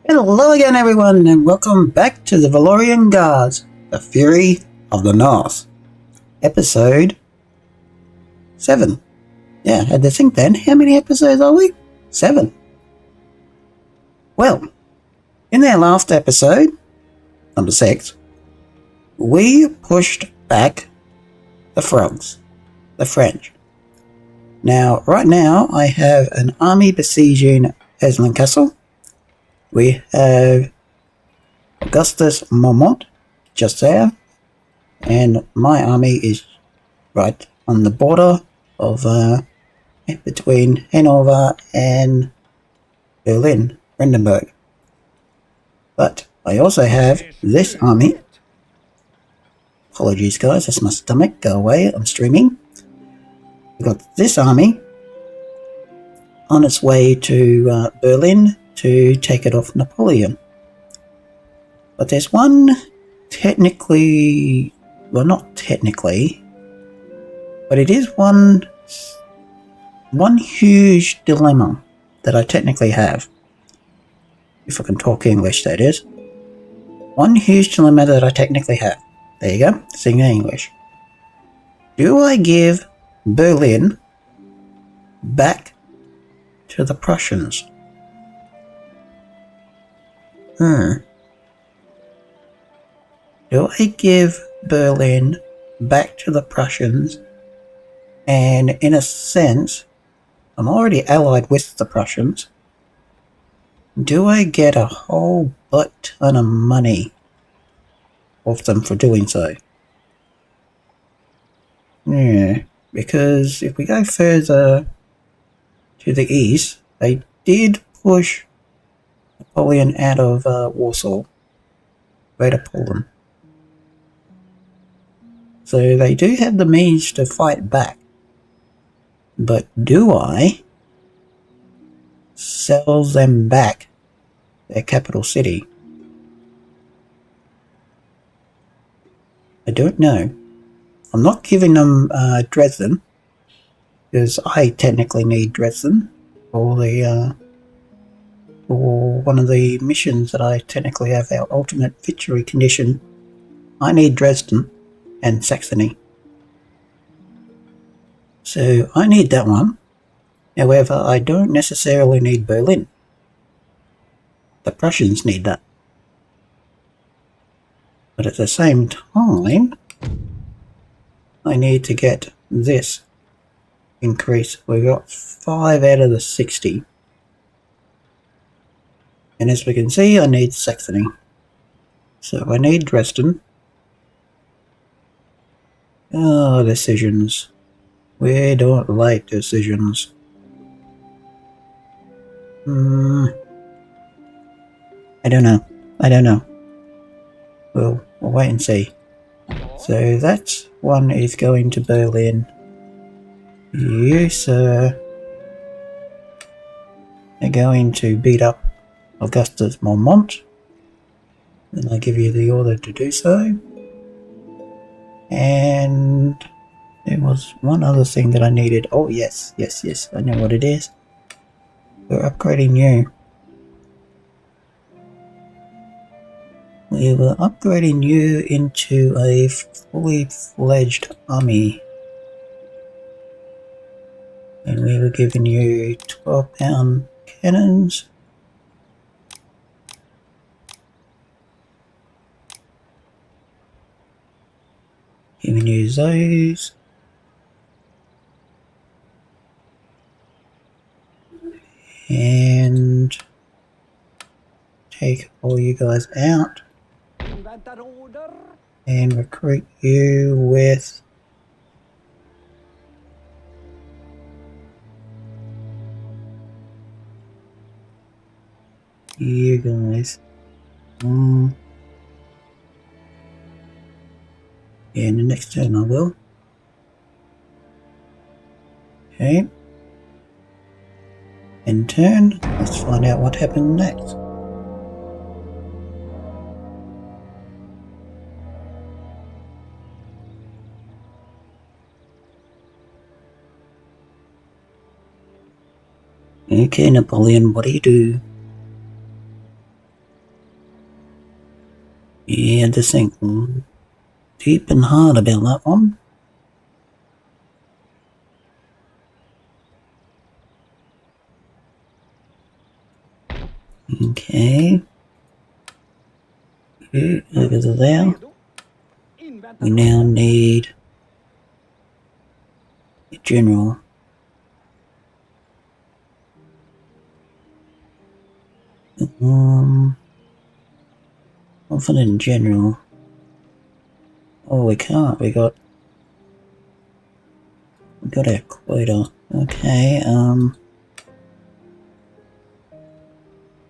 Hello again, everyone, and welcome back to the Valorian Guards, The Fury of the North, episode 7. Yeah, I had to think then, how many episodes are we? 7. Well, in our last episode, number 6, we pushed back the frogs, the French. Now, right now, I have an army besieging Eslin Castle. We have Augustus Marmont just there, and my army is right on the border of between Hanover and Berlin, Brandenburg. But I also have this army. Apologies, guys, that's my stomach. Go away, I'm streaming. We've got this army on its way to Berlin to take it off Napoleon. But there's one technically, well, not technically, but it is one huge dilemma that I technically have. If I can talk English, that is. One huge dilemma that I technically have. There you go, sing English. Do I give Berlin back to the Prussians? Do I give Berlin back to the Prussians? And in a sense, I'm already allied with the Prussians. Do I get a whole butt ton of money off them for doing so? Yeah, because if we go further to the east, they did push Napoleon out of Warsaw, Greater Poland. So they do have the means to fight back. But do I sell them back their capital city? I don't know. I'm not giving them Dresden, because I technically need Dresden for the for one of the missions that I technically have our ultimate victory condition. I need Dresden and Saxony. So I need that one. However, I don't necessarily need Berlin. The Prussians need that. But at the same time, I need to get this increase. We got 5 out of the 60. And as we can see, I need Saxony. So I need Dresden. Oh, decisions. We don't like decisions. I don't know. We'll wait and see. So that one is going to Berlin. You, sir, are going to beat up Augustus Marmont. Then I give you the order to do so. And there was one other thing that I needed. Oh, yes, I know what it is. We're upgrading you. We were upgrading you into a fully fledged army. And we were giving you 12-pound cannons. Giving you those. And take all you guys out. And recruit you with you guys. Yeah, in the next turn I will. Okay. In turn, let's find out what happened next. Okay, Napoleon, what do you do? Yeah, just think deep and hard about that one. Okay. Over to there. We now need a general. Confident in general. Oh, we can't. We got our quota. Okay.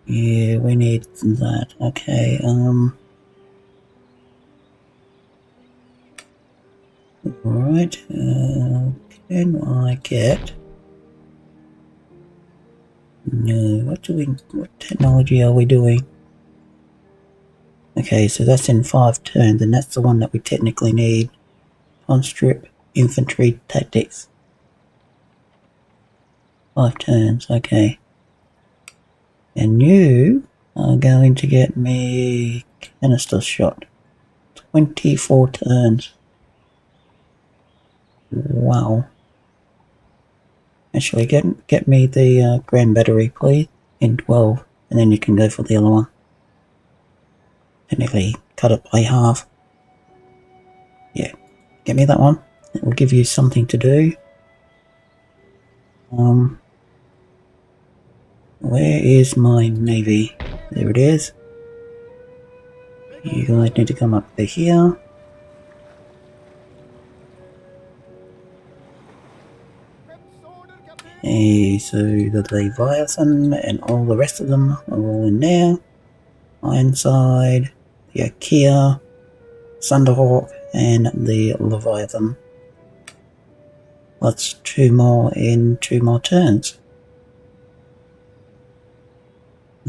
Yeah, we need that. Okay. Alright. Can I get? No. What technology are we doing? Okay, so that's in 5 turns, and that's the one that we technically need. Conscript infantry tactics. 5 turns, okay. And you are going to get me canister shot. 24 turns. Wow. Actually, get me the grand battery, please, in 12, and then you can go for the other one. Technically, cut it by half. Yeah, get me that one. It will give you something to do. Where is my navy? There it is. You guys need to come up to here. Okay, so the Leviathan and all the rest of them are all in there. Ironside, the Ikea, Thunderhawk, and the Leviathan. That's 2 more in 2 more turns.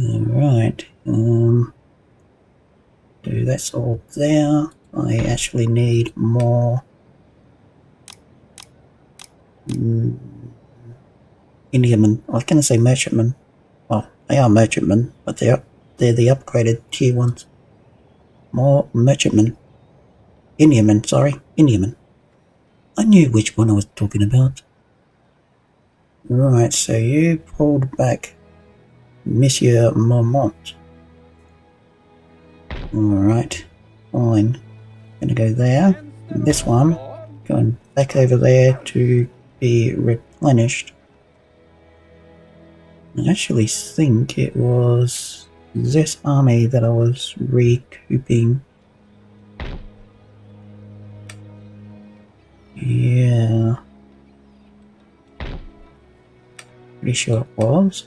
Alright, so that's all there. I actually need more Indiamen. I was going to say merchantmen. Well, they are merchantmen, but they're the upgraded tier ones. More merchantmen. Indiamen, sorry. Indiamen. I knew which one I was talking about. Right, so you pulled back Monsieur Marmont. Alright, fine. Gonna go there. And this one, going back over there to be replenished. I actually think it was this army that I was recouping. Yeah. Pretty sure it was.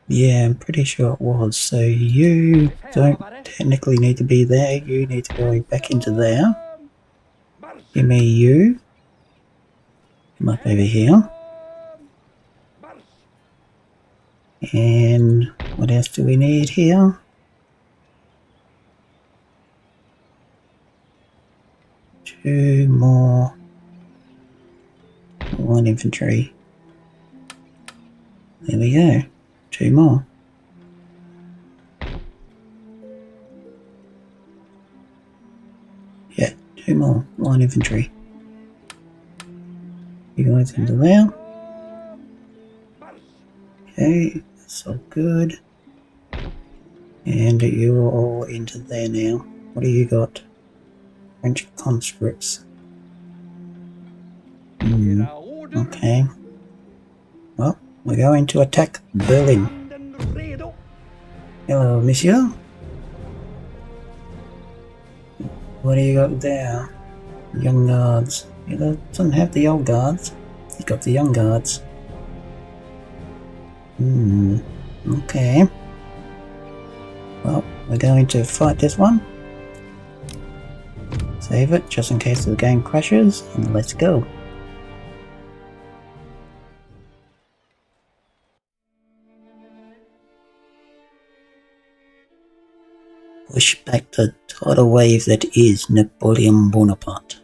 Yeah, I'm pretty sure it was. So you don't technically need to be there. You need to go back into there. Give me you. Come up over here. And what else do we need here? Two more. 1 infantry. There we go. 2 more. Yeah, 2 more. 1 infantry. You guys into there. Okay, that's all good. And you're all into there now. What do you got? French conscripts. Okay. Well, we're going to attack Berlin. Hello, monsieur. What do you got there? Young guards. He doesn't have the old guards. He's got the young guards. Okay. Well, we're going to fight this one. Save it, just in case the game crashes, and let's go. Push back the tidal wave that is Napoleon Bonaparte.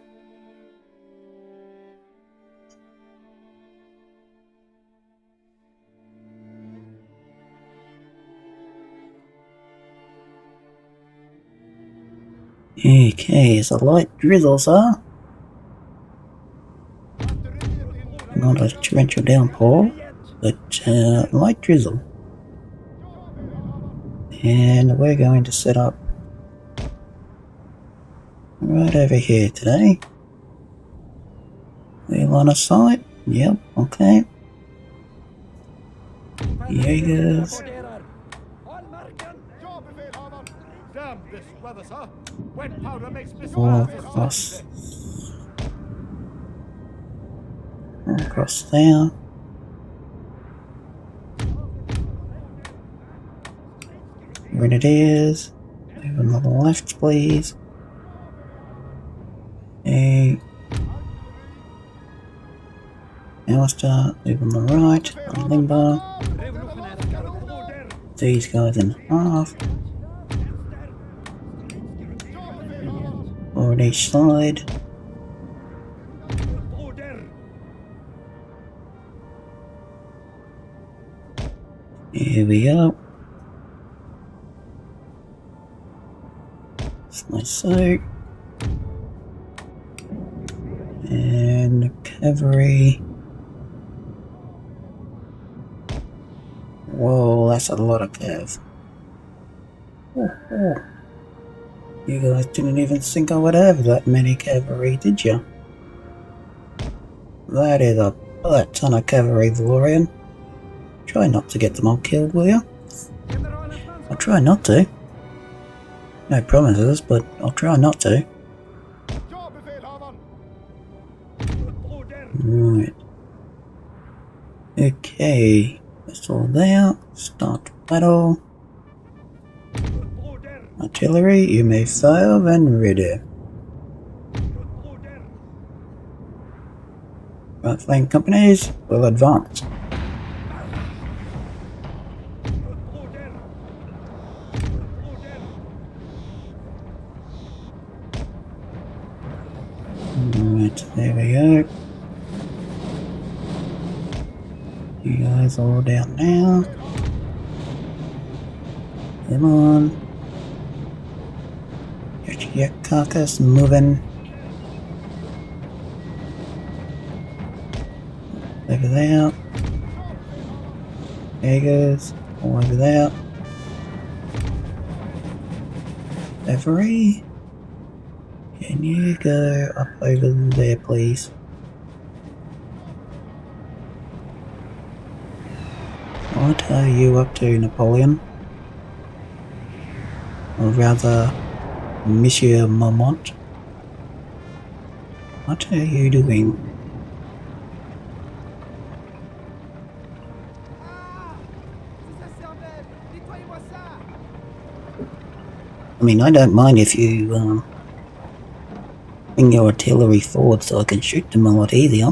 Okay, it's a light drizzle, sir. Not a torrential downpour, but light drizzle. And we're going to set up right over here today. We line of sight. Yep, okay. Jaegers. All across there. Grenadiers. Move on the left, please. Okay. Now start, move on the right, on limber. These guys in half. On each side. Here we go. Like so. And cavalry. Whoa, that's a lot of cav. You guys didn't even think I would have that many cavalry, did you? That is a ton of cavalry, Valorian. Try not to get them all killed, will you? I'll try not to. No promises, but I'll try not to. Right. Okay. That's all there. Start battle. Artillery, you may fire when ready. Right flank companies will advance. Right, there we go. You guys all down now. Come on. Get your carcass moving. Over there. Jaegers. All over there. Every. Can you go up over there, please? What are you up to, Napoleon? Or rather, Monsieur Marmont? What are you doing? I mean, I don't mind if you bring your artillery forward so I can shoot them a lot easier.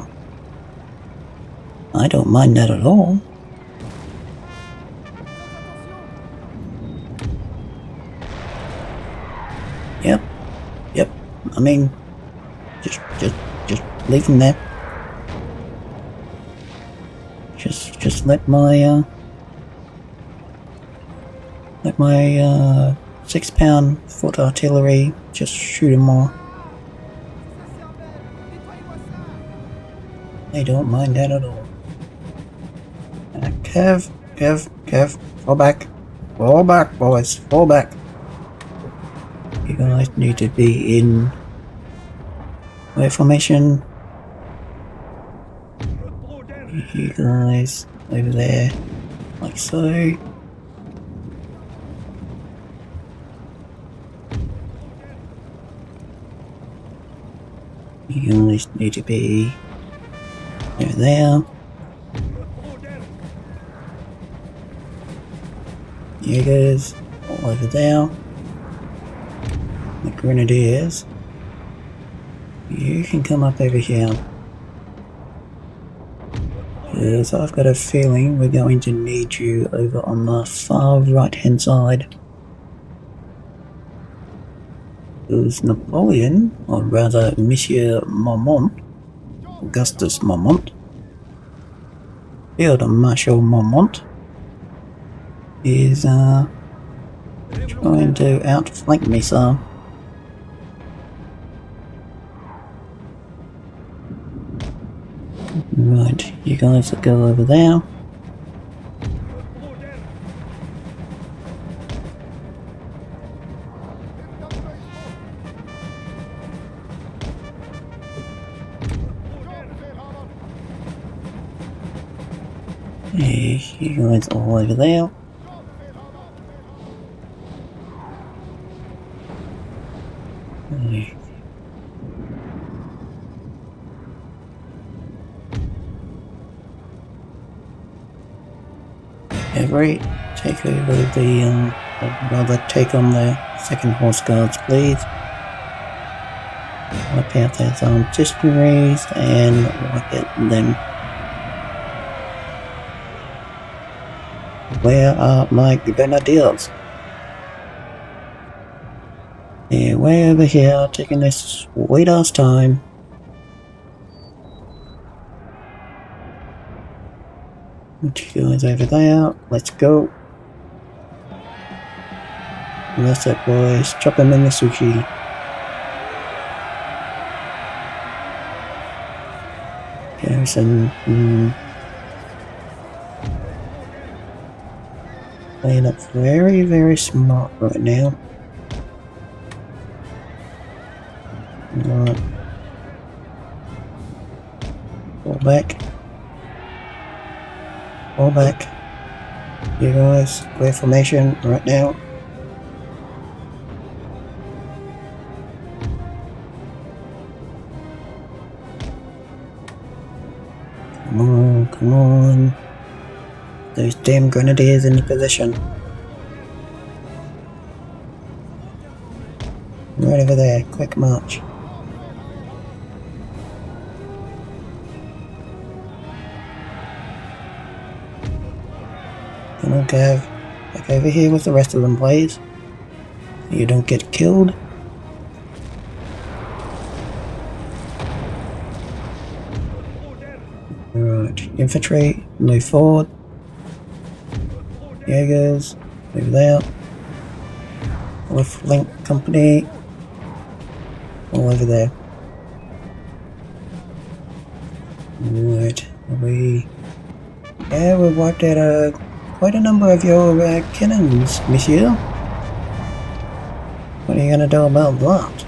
I don't mind that at all. Yep. I mean, just leave them there. Just let my 6-pound foot artillery just shoot them all. I don't mind that at all. Kev, fall back, boys, fall back. You guys need to be in where formation. You guys over there, like so. You guys need to be over there. Jaegers all over there. The Grenadiers. You can come up over here. Because I've got a feeling we're going to need you over on the far right hand side. Because Napoleon, or rather Monsieur Marmont, Augustus Marmont, Field Marshal Marmont, is trying to outflank me, sir. Right, you guys go over there. Yeah, you guys all over there. Cavalry, take over the, rather take on the 2nd Horse Guards, please. Wipe out those armed artilleries and wipe out them. Where are my grenadiers? They're way over here, taking this sweet ass time. Put you guys over there, let's go. And that's it, boys. Chop them in the sushi. Garrison, playing up very, very smart right now. Right. Fall back. Fall back. You guys, clear formation right now. Come on, come on. Those damn grenadiers in the position. Right over there, quick march. Come on, Gav. Back over here with the rest of them, please. You don't get killed. Alright, infantry, move forward. Jaegers, move there. Left flank company, all over there. Right, we wiped out quite a number of your cannons, monsieur. What are you gonna do about that?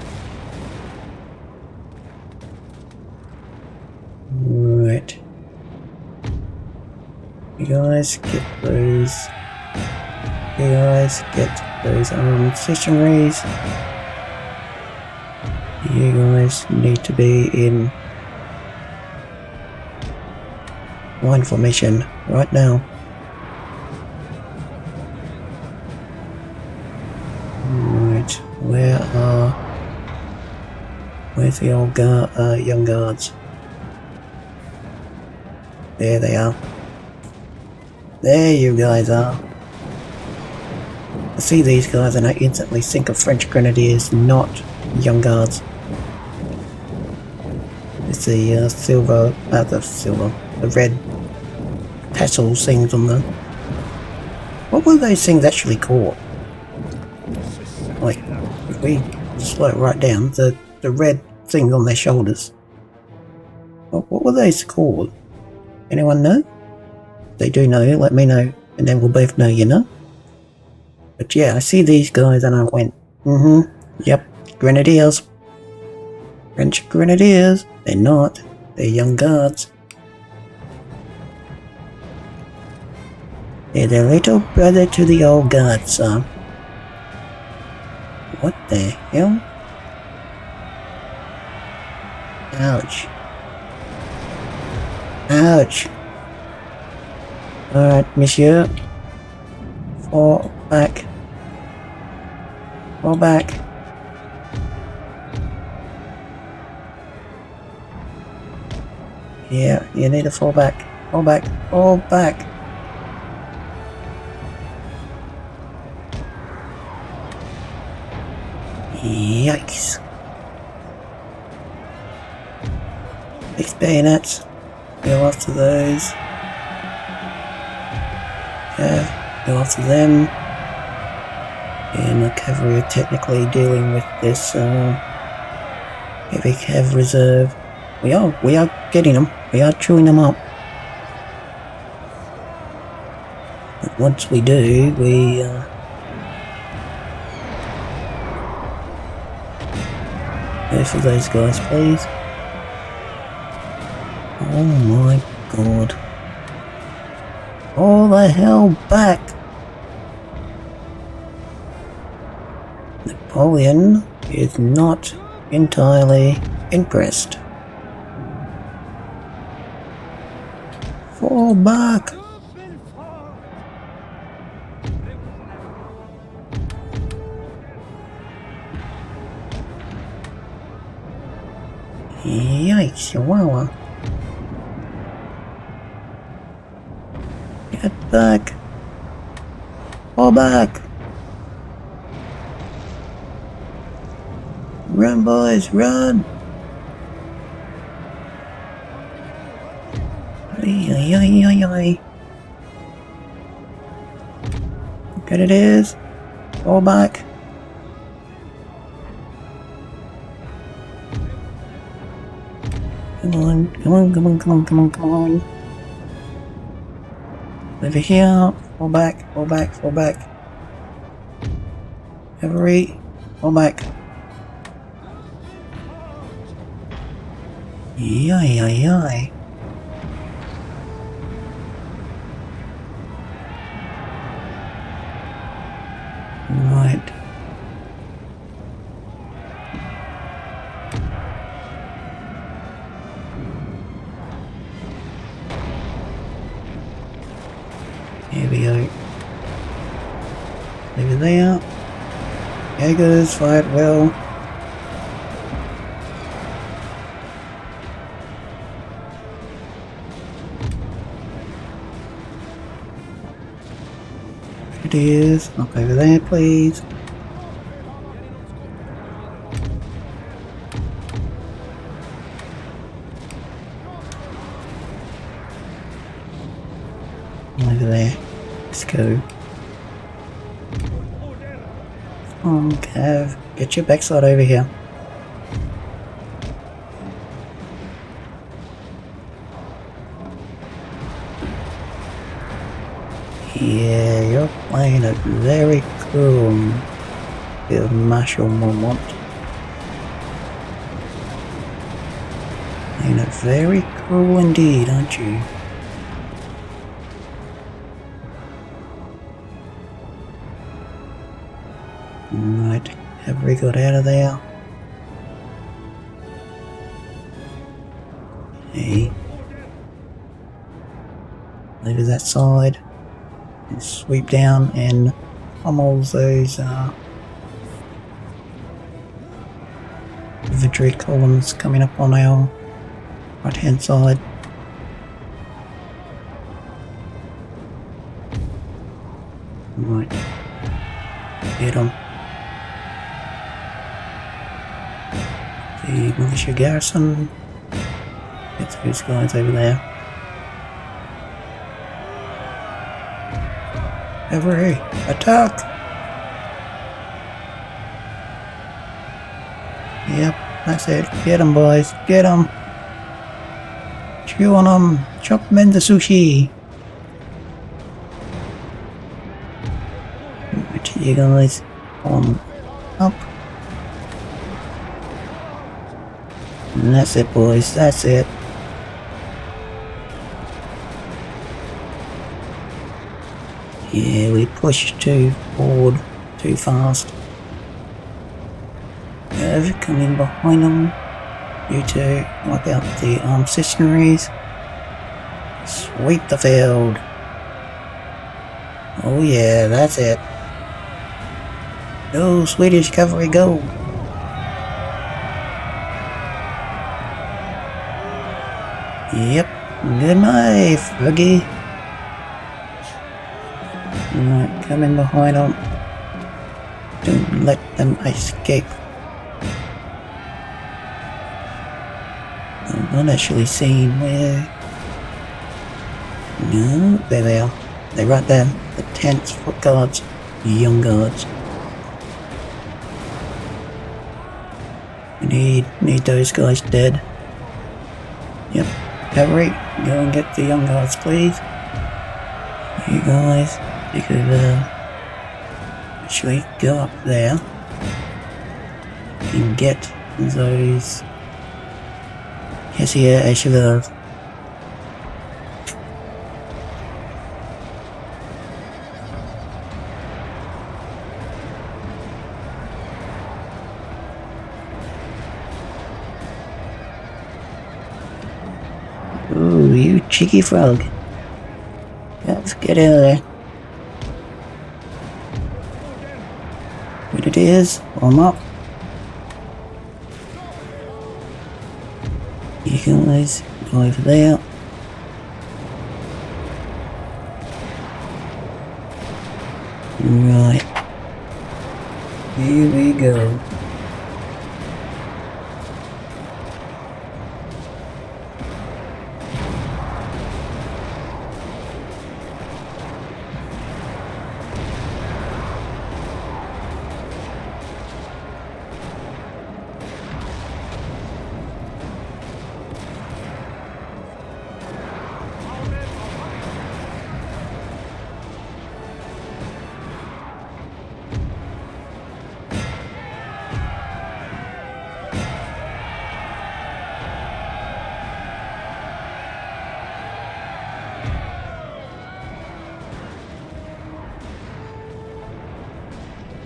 Right. You guys get those. You guys get those armed stationaries. You guys need to be in line formation right now. Right, where's the old young guards? There they are. There you guys are. I see these guys and I instantly think of French grenadiers, not young guards. It's the the red tassels things on them. What were those things actually called? Like, if we slow it right down, the red things on their shoulders. What were those called? Anyone know? If they do know, let me know, and then we'll both know, you know? But yeah, I see these guys and I went, yep, grenadiers. French grenadiers. They're not. They're young guards. They're the little brother to the old guards, son. What the hell? Ouch. Ouch. Alright, monsieur. Fall back. Fall back. Yeah, you need to fall back. Fall back. Fall back. Yikes. 6 bayonets. Go after those. Yeah, go after them. And the cavalry are technically dealing with this heavy cav reserve. We are getting them. We are chewing them up. But once we do, we go for those guys, please. Oh my god. All the hell back! Napoleon is not entirely impressed. Fall back! Yikes, Chihuahua. Get back! Fall back! Run, boys, run! Ay, ay, ay, ay. Good it is. Fall back. Come on, come on, come on, come on, come on, come on. Over here. Fall back, fall back, fall back. Cavalry, fall back. Yay, yay, yay. Right. Here we go. Over there. Jaegers, fight well. It is. Knock over there, please. Over there. Let's go. Come on, Cav. Get your backside over here. Yeah, you're playing it very cool, Field Marshal Mormont. Playing it very cool indeed, aren't you? Right, have we got out of there? Okay. Over that side. And sweep down and pummel those infantry columns coming up on our right hand side. Right. Get them. The militia garrison. Get those guys over there. Cavalry, attack! Yep, that's it. Get them, boys. Get them. Chew on them. Chop them into sushi. Right, you guys on up. And that's it, boys. That's it. Yeah, we pushed too forward, too fast. Come in behind them. You two, wipe out the armed stationaries. Sweep the field. Oh yeah, that's it. Go, Swedish cavalry, go. Yep, good night, Froggy. Right, come in behind them. Don't let them escape. I'm not actually seeing where. No, there they are. They're right there. The 10th foot guards, young guards. We need those guys dead. Yep. Cavalry, go and get the young guards, please. You guys, you could actually go up there and get those Hessier Echeveurs. Ooh, you cheeky frog. Let's get out of there. Grenadiers, warm up. You guys go over there. Right. Here we go.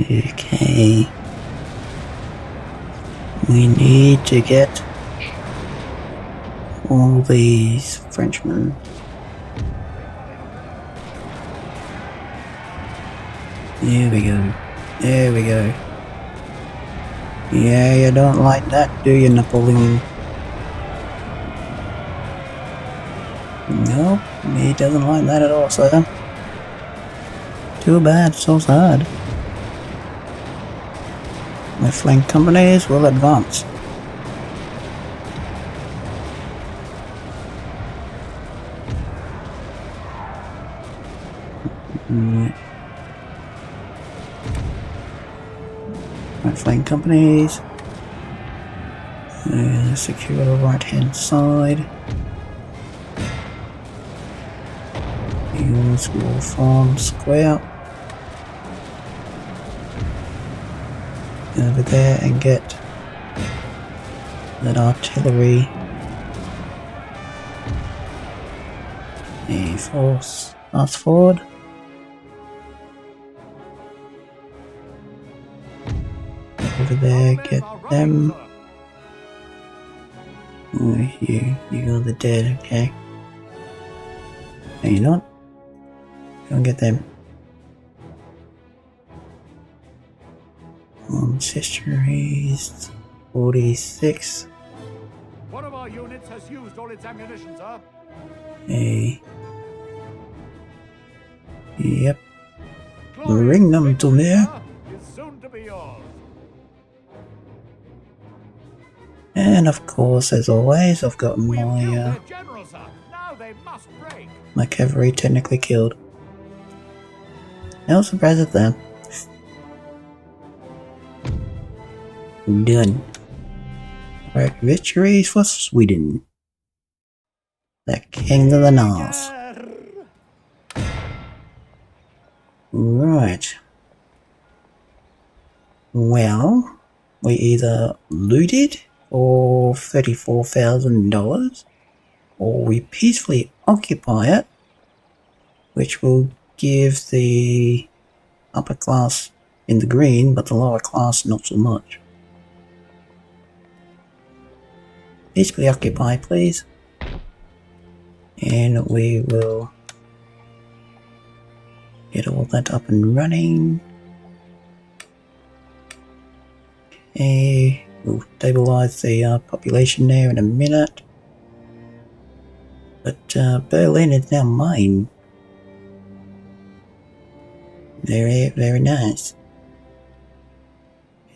Okay. We need to get all these Frenchmen. There we go. There we go. Yeah, you don't like that, do you, Napoleon? No, he doesn't like that at all, sir. Too bad, so sad. My flank companies will advance. My flank companies. Secure the right hand side. Units will form square. Over there and get that artillery. A force fast forward. Over there, get them. Oh, you got the dead, okay. No, you're not. Go and get them. Histories 46. One of our units has used all its ammunition, sir. Hey. Yep. Bring them to me. Is soon to be yours. And of course, as always, I've got my General, sir. Now they must break. my cavalry technically killed. No surprise at that. Done. Right, victories for Sweden. The King of the North. Right. Well, we either looted for $34,000 or we peacefully occupy it, which will give the upper class in the green, but the lower class not so much. Peacefully occupy, please. And we will get all that up and running. Okay, we'll stabilize the population there in a minute. But Berlin is now mine. Very, very nice.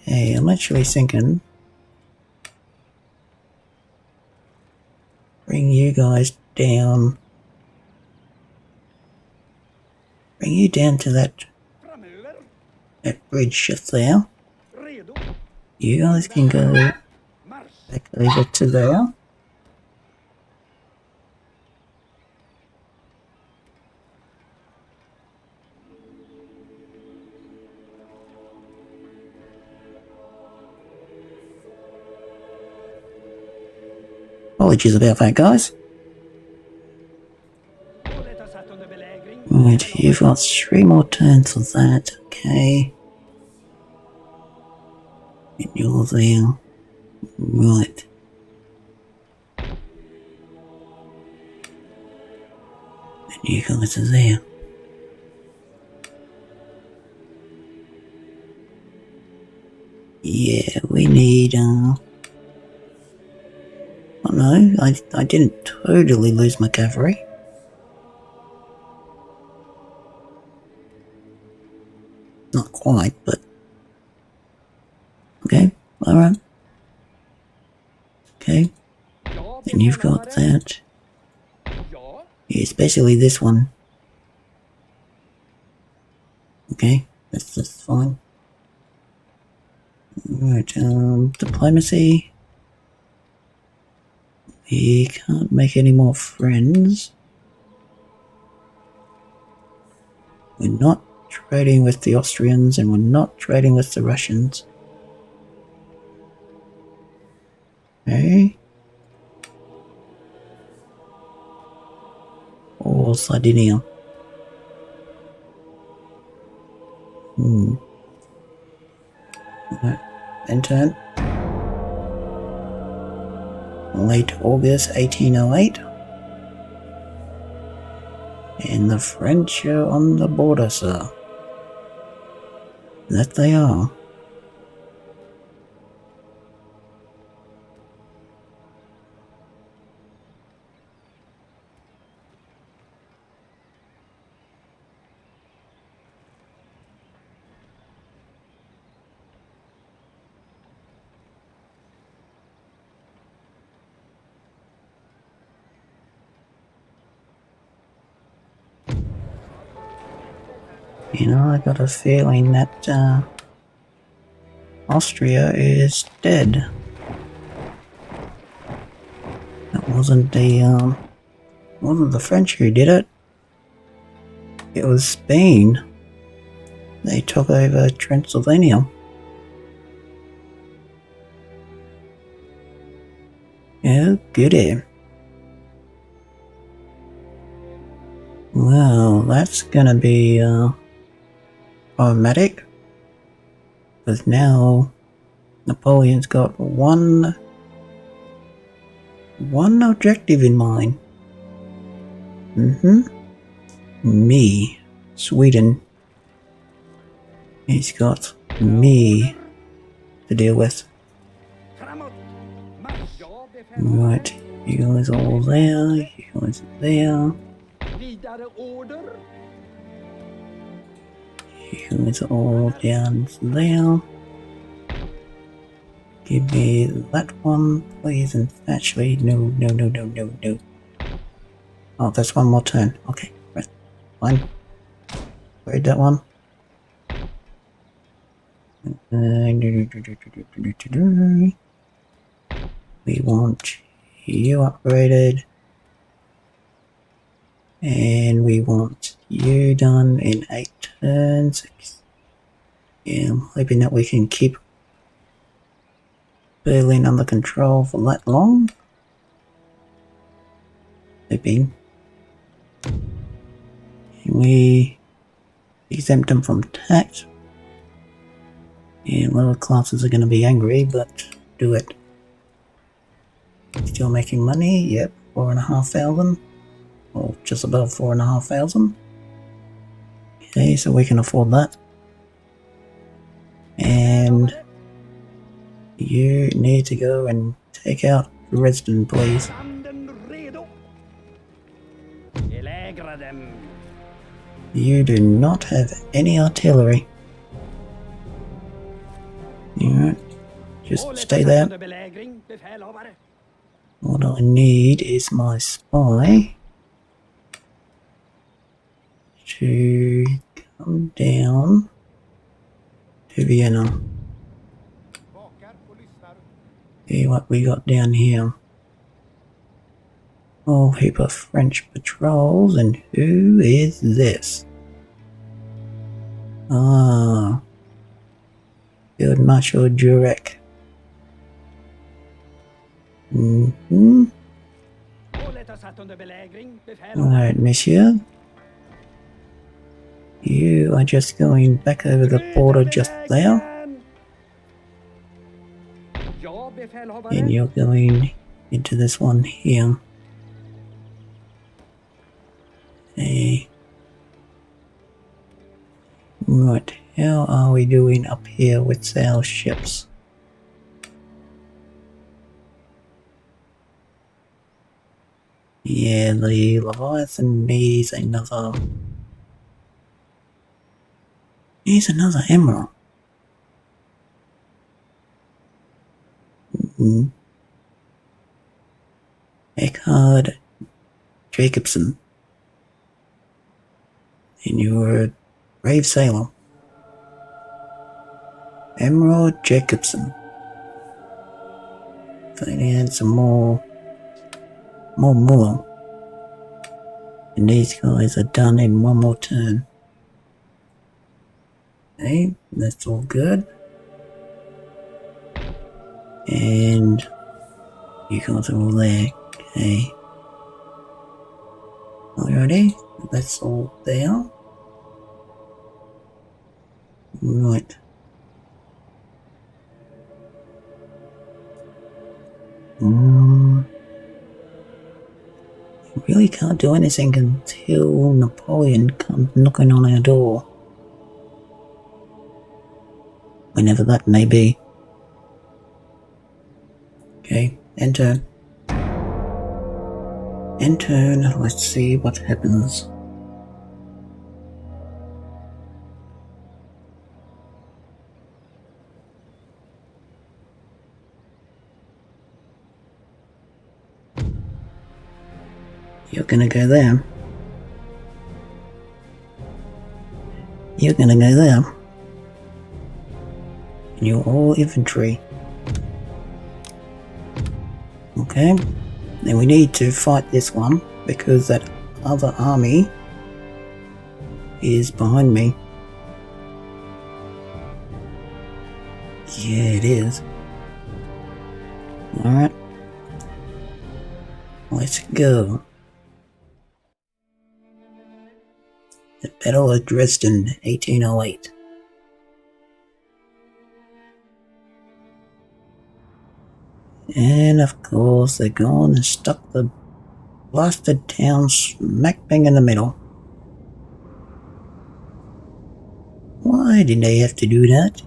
Hey, I'm actually thinking bring you guys down. Bring you down to that bridge just there. You guys can go back over to there. Apologies about that, guys. Right, you've got 3 more turns of that, okay. And you're there. Right. And you guys are there. Yeah, we need, oh no, I didn't totally lose my cavalry. Not quite, but... Okay, alright. Okay, and you've got that. Yeah, especially this one. Okay, that's fine. Right, diplomacy. We can't make any more friends. We're not trading with the Austrians and we're not trading with the Russians. Okay. Or Sardinia. End turn. Late August 1808. And the French are on the border, sir. That they are. You know, I got a feeling that Austria is dead. That wasn't the French who did it. It was Spain. They took over Transylvania. Oh, goody. Well, that's gonna be problematic. Because now Napoleon's got one objective in mind. Me. Sweden. He's got me to deal with. Right, you guys are all there, you guys are there. You guys are all down there. Give me that one, please, and actually, no. Oh, that's one more turn. Okay, right, fine. Read that one. We want you upgraded. And we want you done in 8 turns. Yeah, I'm hoping that we can keep Berlin under control for that long. Hoping. We exempt them from tax. Yeah, lower classes are going to be angry, but do it. Still making money? Yep, 4,500. Or just above 4,500. Okay, so we can afford that. And you need to go and take out Dresden, please. You do not have any artillery. Alright, just stay there. What I need is my spy to come down to Vienna. See what we got down here. Whole heap of French patrols, and who is this? Ah, Field Marshal Jurek. Fortsatt under belägring, befäl. Alright, monsieur. You are just going back over the border just there. Ja, And befälhavare. you're going into this one here. Okay. Right, how are we doing up here with our ships? Yeah, the Leviathan needs another emerald. Eckhard Jacobson. And you're a brave sailor. Emerald Jacobson. Finally add some more moolah. And these guys are done in one more turn. Okay, that's all good. And you guys are all there. Okay. Alrighty, that's all there. Right. We really can't do anything until Napoleon comes knocking on our door. Whenever that may be. Okay, enter. Enter, let's see what happens. You're gonna go there. You're gonna go there. And you're all infantry. Okay. Then we need to fight this one because that other army is behind me. Yeah, it is. Alright. Let's go. The Battle of Dresden, 1808. And of course they're gone and stuck the blasted town smack bang in the middle. Why did they have to do that?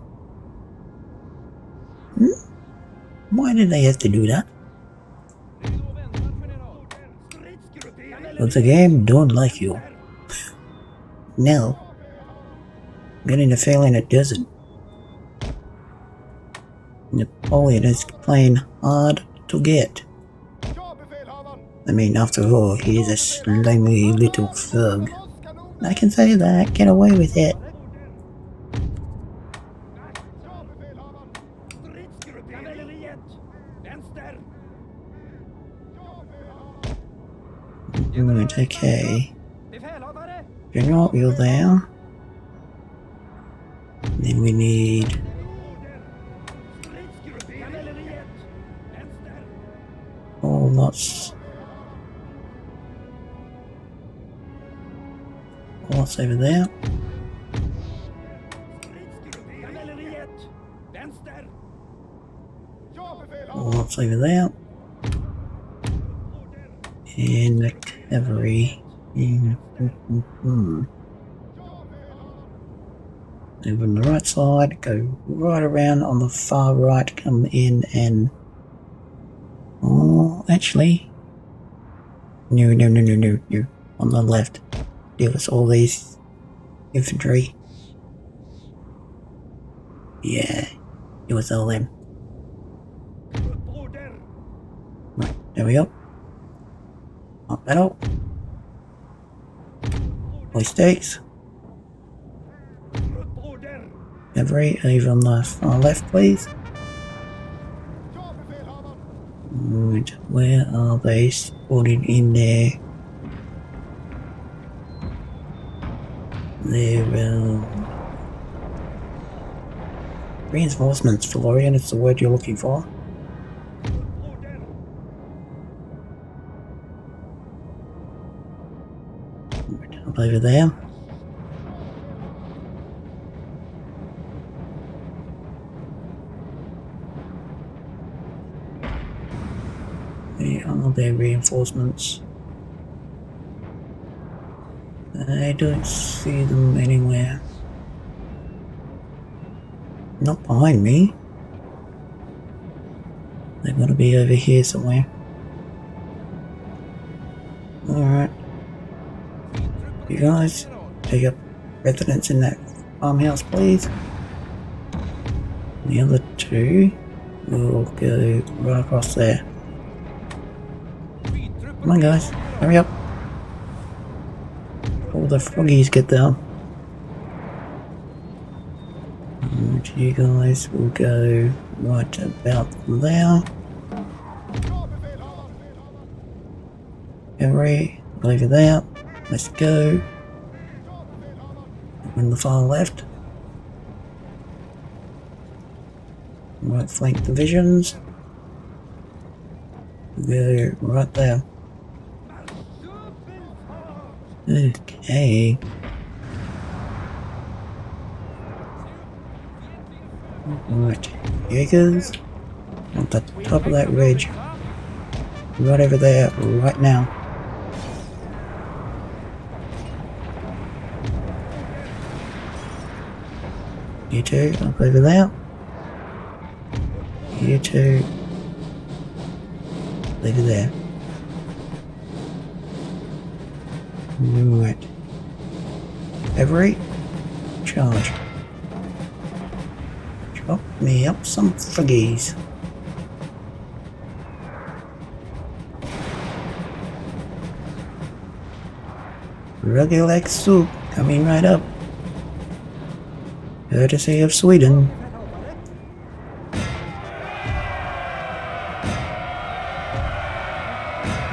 Why did they have to do that? But the game don't like you. No. I'm getting the feeling it doesn't. Napoleon is playing hard to get. I mean, after all, he is a slimy little thug. I can say that, get away with it. Right, okay. General, you're there. Then we need... oh, lots over there. Lots over there. And the cavalry. Over on the right side, go right around on the far right, come in and... oh, actually... No. On the left. Deal with all these infantry. Yeah, deal with all them. Right, there we go. Up battle. Boy stakes. Cavalry over on the far left, please. Right, where are they spotted in there? They're reinforcements, Florian, it's the word you're looking for. Up over there. Are there reinforcements? I don't see them anywhere. Not behind me. They've got to be over here somewhere. Alright. You guys, take up residence in that farmhouse, please. The other two will go right across there. Come on, guys, hurry up. All the froggies get down. And you guys will go right about there. Every over there. Let's go. On the far left. Right flank divisions. Go right there. Okay. Right, Jaegers. On the top of that ridge. Right over there, right now. You two, up over there. You two, over there. Right. Every charge. Chop me up some froggies. Regular leg soup coming right up. Courtesy of Sweden.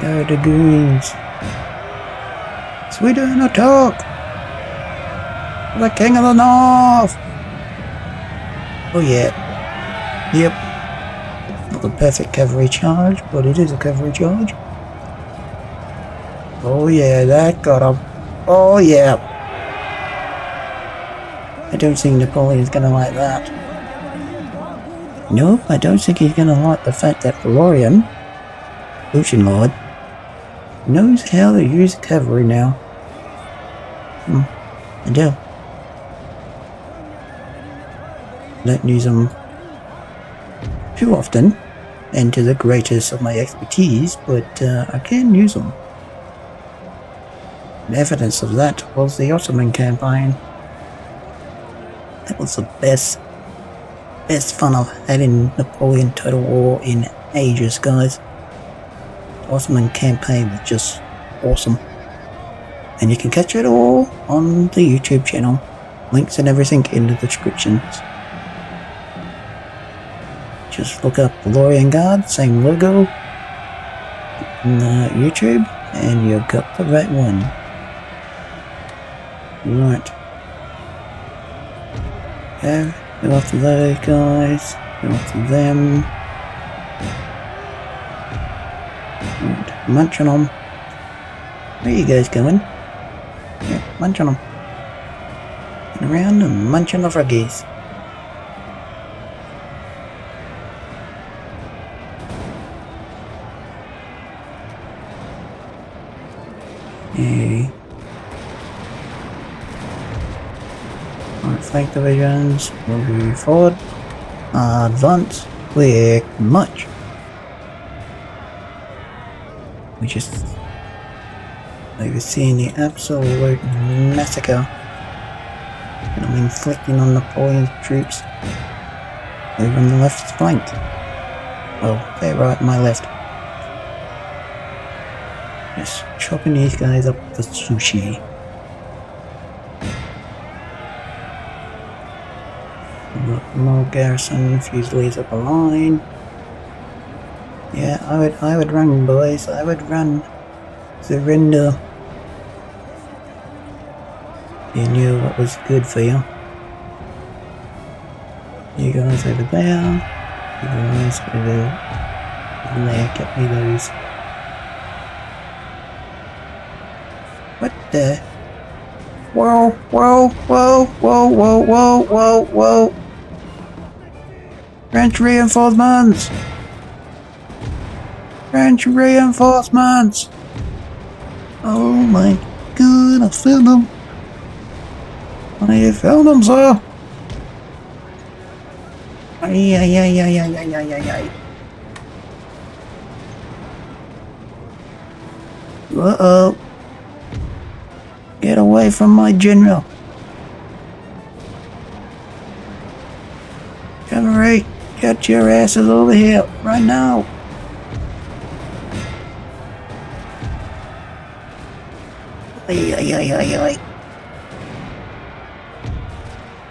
Go the goons. Sweden attack! The King of the North! Oh yeah. Yep. Not the perfect cavalry charge, but it is a cavalry charge. Oh yeah, that got him. Oh yeah. I don't think Napoleon's gonna like that. Nope, I don't think he's gonna like the fact that Valorian, Ocean Lord, knows how to use cavalry now. I do. Don't use them too often and to the greatest of my expertise, but I can use them. And evidence of that was the Ottoman campaign. That was the best fun I've had in Napoleon Total War in ages, guys. The Ottoman campaign was just awesome. And you can catch it all on the YouTube channel. Links and everything in the descriptions. Just look up Valorian Guard, same logo on YouTube, and you've got the right one. Right. Yeah, go after those guys, go after them. Right, munch on them. Where are you guys going? Yeah, munch on them. Get around and munch on the froggies. Yeah. Alright, flank divisions, move forward. Advance quick march. We just overseeing the absolute massacre that I'm inflicting on Napoleon's troops over on the left flank. Well, they're right on my left. Just chopping these guys up for sushi. Got more garrison fusiliers up a line. Yeah, I would run, boys. I would run. Surrender. You knew what was good for you. You guys over there. You guys over there. Get me those. What the? Whoa, whoa, whoa, whoa, whoa, whoa, whoa, whoa. French reinforcements! French reinforcements! Oh my god, I found them! I found them, sir! Ay, ay, ay, ay, ay, ay, ay, ay, ay. Uh-oh. Get away from my general. Cavalry, get your asses over here, right now. Ay, ay, ay, ay, ay.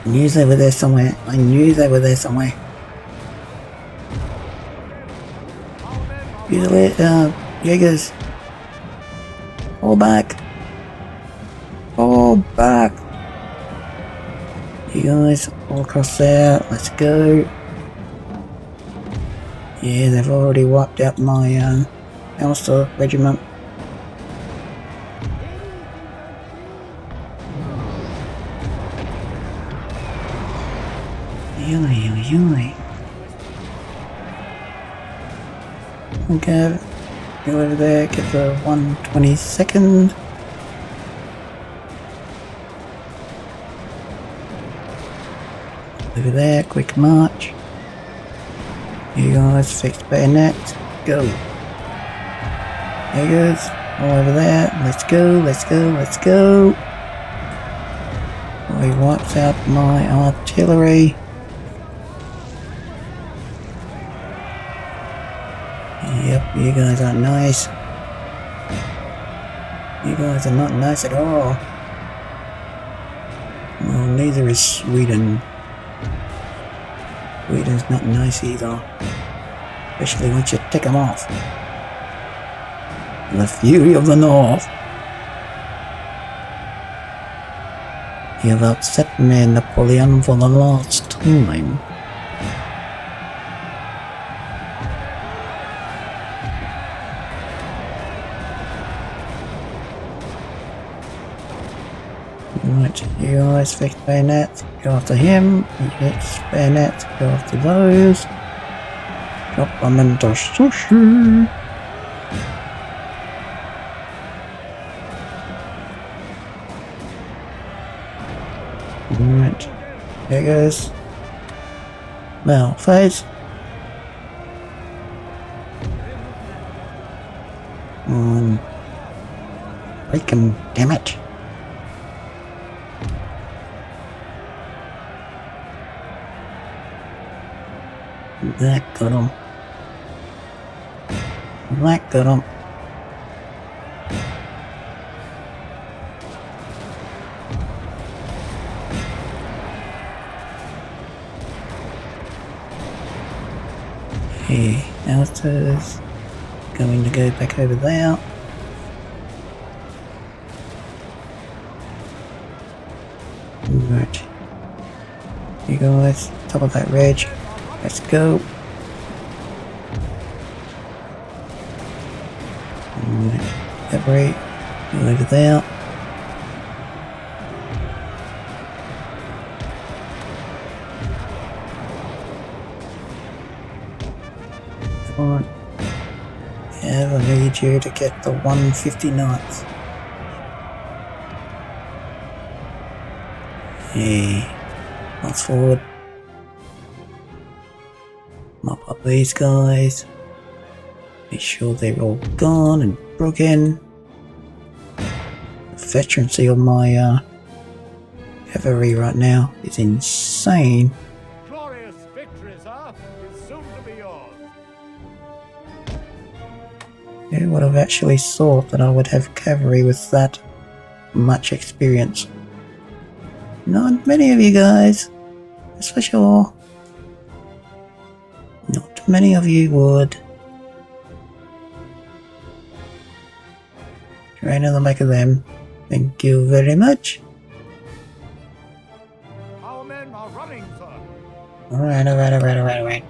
I knew they were there somewhere. I knew they were there somewhere. Jaegers. Fall back. Fall back. You guys all across there. Let's go. Yeah, they've already wiped out my Ulster regiment. Okay, go over there, get the 122nd. Over there, quick march. You guys fixed bayonets, go. There goes, all over there, let's go, let's go, let's go. He wipes out my artillery. Yep, you guys aren't nice. You guys are not nice at all. Well, neither is Sweden. Sweden's not nice either. Especially once you take them off. The fury of the North. You've upset me, Napoleon, for the last time. Right, you guys fix bayonets, go after him, he fix bayonets, go after those. Drop them into sushi. Right, there goes. Now, phase. Break him, damn it. That got him. That got him. Okay, Alistair's going to go back over there. Right. You guys, top of that ridge. Let's go. Separate. Go over there. Come on. Yeah, I need you to get the 150 knots. Hey, knots forward. Mop up these guys. Make sure they're all gone and broken. The veterancy of my cavalry right now is insane. Glorious victory, sir, is soon to be yours. Who would have actually thought that I would have cavalry with that much experience? Not many of you guys, that's for sure. Not many of you would. Right on the back of them. Thank you very much. Our men are running, sir. Alright.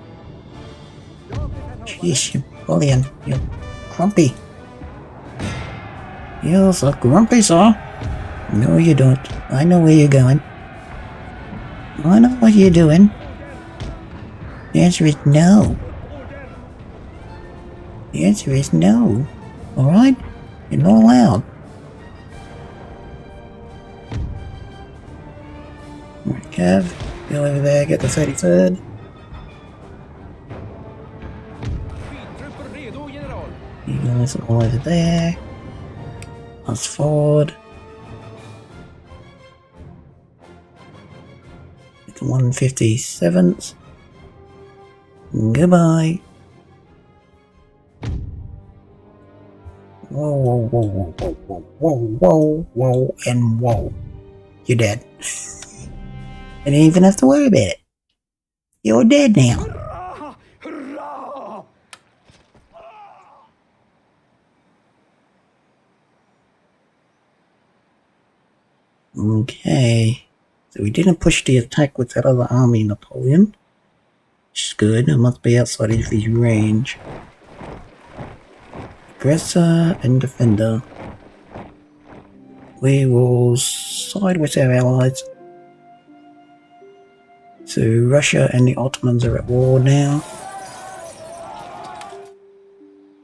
Jeez, you bullion, you grumpy. You're so grumpy, sir. No, you don't. I know where you're going. I know what you're doing. The answer is no. The answer is no. Alright? You're not allowed. Alright, Cav. Go over there, get the 33rd. You guys are all over there. Us forward. It's 157th. Goodbye. Whoa, whoa, whoa, whoa, whoa, whoa, whoa, whoa, and whoa. You're dead. I didn't even have to worry about it. You're dead now. Hurrah! Hurrah! Okay. So we didn't push the attack with that other army, Napoleon. Which is good. It must be outside of his range. Aggressor and defender. We will side with our allies. So Russia and the Ottomans are at war now.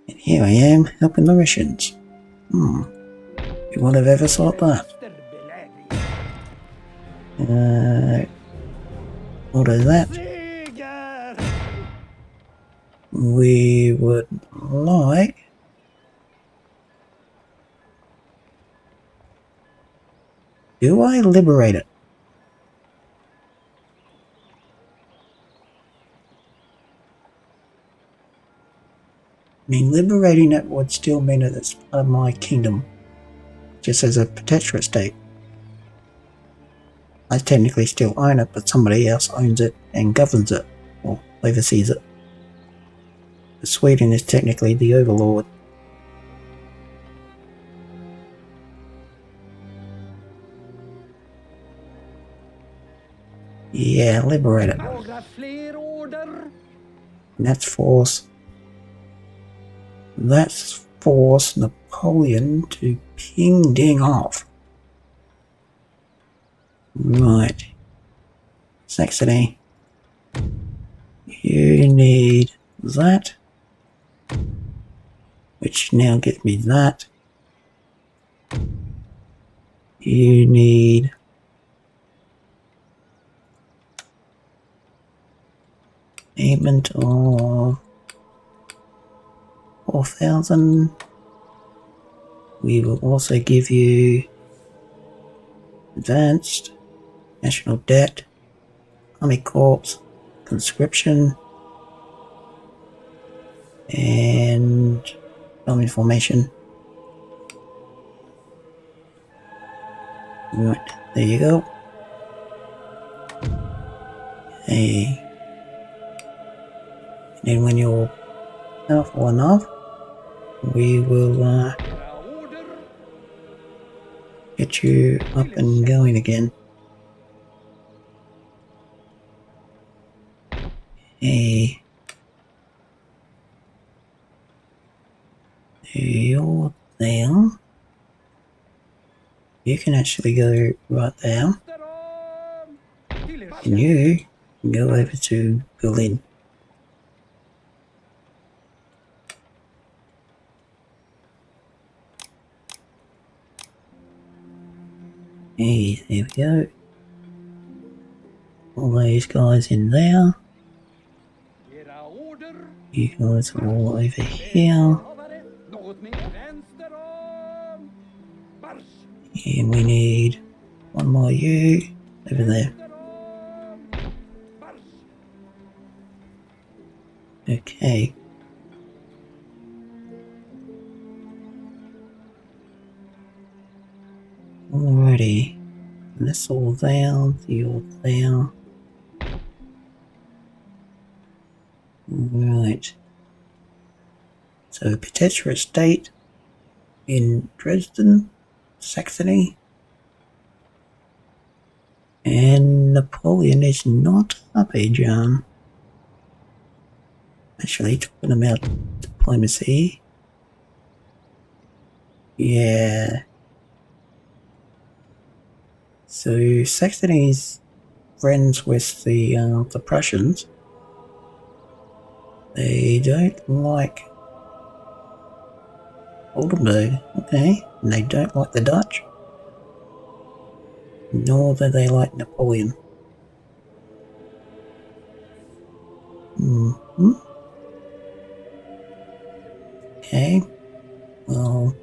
And here I am helping the Russians. Who would have ever thought that? What is that? We would like do I liberate it? I mean, liberating it would still mean that it's part of my kingdom, just as a protectorate state. I technically still own it, but somebody else owns it and governs it, or oversees it. But Sweden is technically the overlord. Yeah, liberate it. And that's force Napoleon to ping ding off. Right. Saxony. You need that. Which now gives me that. You need payment of 4,000. We will also give you advanced, national debt, army corps, conscription, and army formation. Right, there you go. Hey. And then when you're powerful enough, we will get you up and going again. Hey. You're there. You can actually go right there. And you can go over to Berlin. Hey, there we go. All those guys in there. You guys are all over here. And we need one more you over there. Okay. Alrighty. That's all there, you're there. Right. So, protectorate state in Dresden, Saxony. And Napoleon is not happy, John. Actually, talking about diplomacy. Yeah. So Saxony's friends with the Prussians. They don't like Oldenburg, okay? And they don't like the Dutch. Nor do they like Napoleon. Mm-hmm. Okay. Well,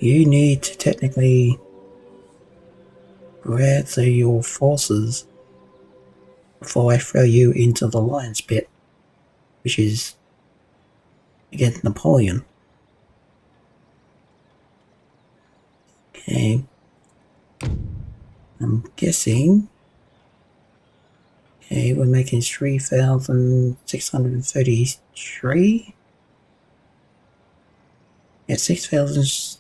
you need to technically gather your forces before I throw you into the lion's pit, which is against Napoleon. Okay. I'm guessing. Okay, we're making 3,633. Yeah, 6,000.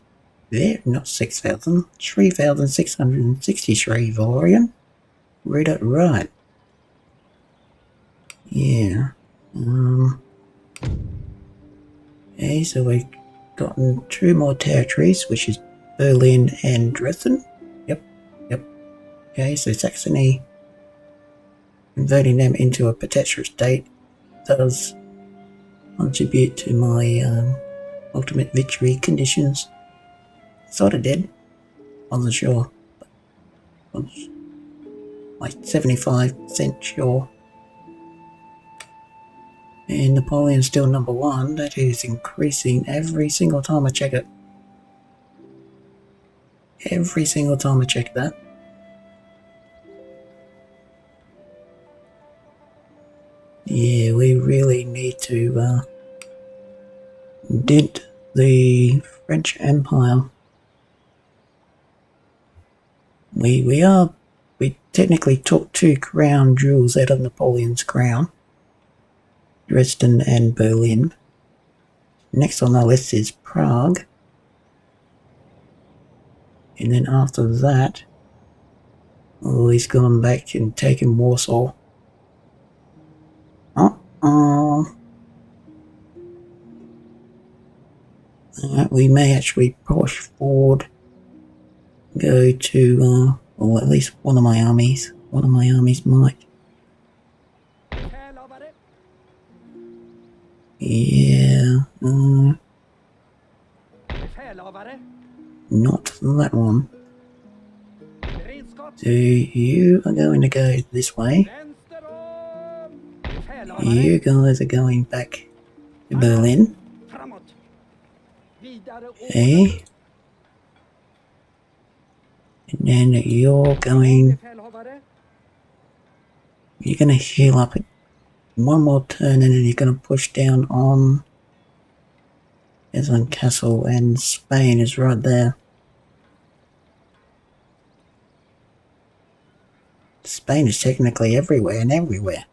There, not 6,000. 3,663, Valerian. Read it right. Yeah. Okay, so we've gotten 2 more territories, which is Berlin and Dresden. Yep. Okay, so Saxony, converting them into a protectorate state does contribute to my ultimate victory conditions. Sort of did. Wasn't sure. But was like 75% sure. And Napoleon's still number 1. That is increasing every single time I check it. Every single time I check that. Yeah, we really need to dent the French Empire. We technically took 2 crown jewels out of Napoleon's crown. Dresden and Berlin. Next on the list is Prague. And then after that, oh, he's gone back and taken Warsaw. We may actually push forward, go to, well, at least one of my armies. One of my armies might. Yeah, not that one. So you are going to go this way. You guys are going back to Berlin. Okay. And then you're going to heal up one more turn, and then you're going to push down on Island Castle, and Spain is right there. Spain is technically everywhere and everywhere.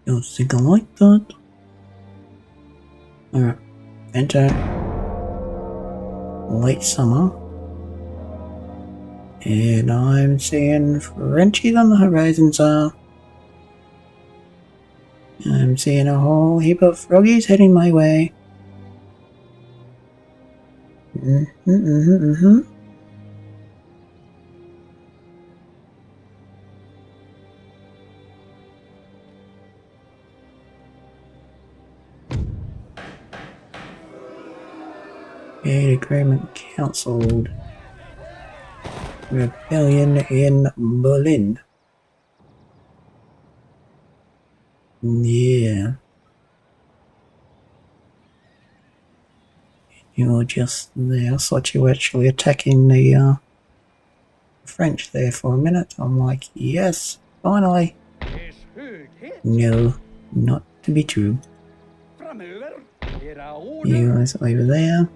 Don't think I like that. Alright, enter late summer. And I'm seeing Frenchies on the horizon, sir. I'm seeing a whole heap of froggies heading my way. Aid agreement cancelled. Rebellion in Berlin. Yeah. You're just there. I thought you were actually attacking the French there for a minute. I'm like, yes, finally. No, not to be true. You guys over there.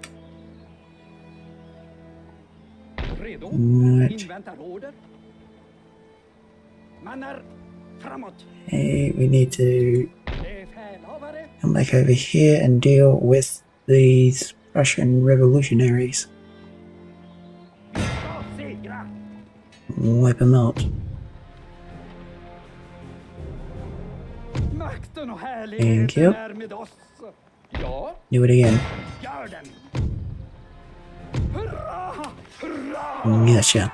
Right. Hey, we need to come back over here and deal with these Russian revolutionaries. Wipe them out. Thank you. är med oss. Ja, Do it again. gör den. Hurra! Hurra! Gotcha.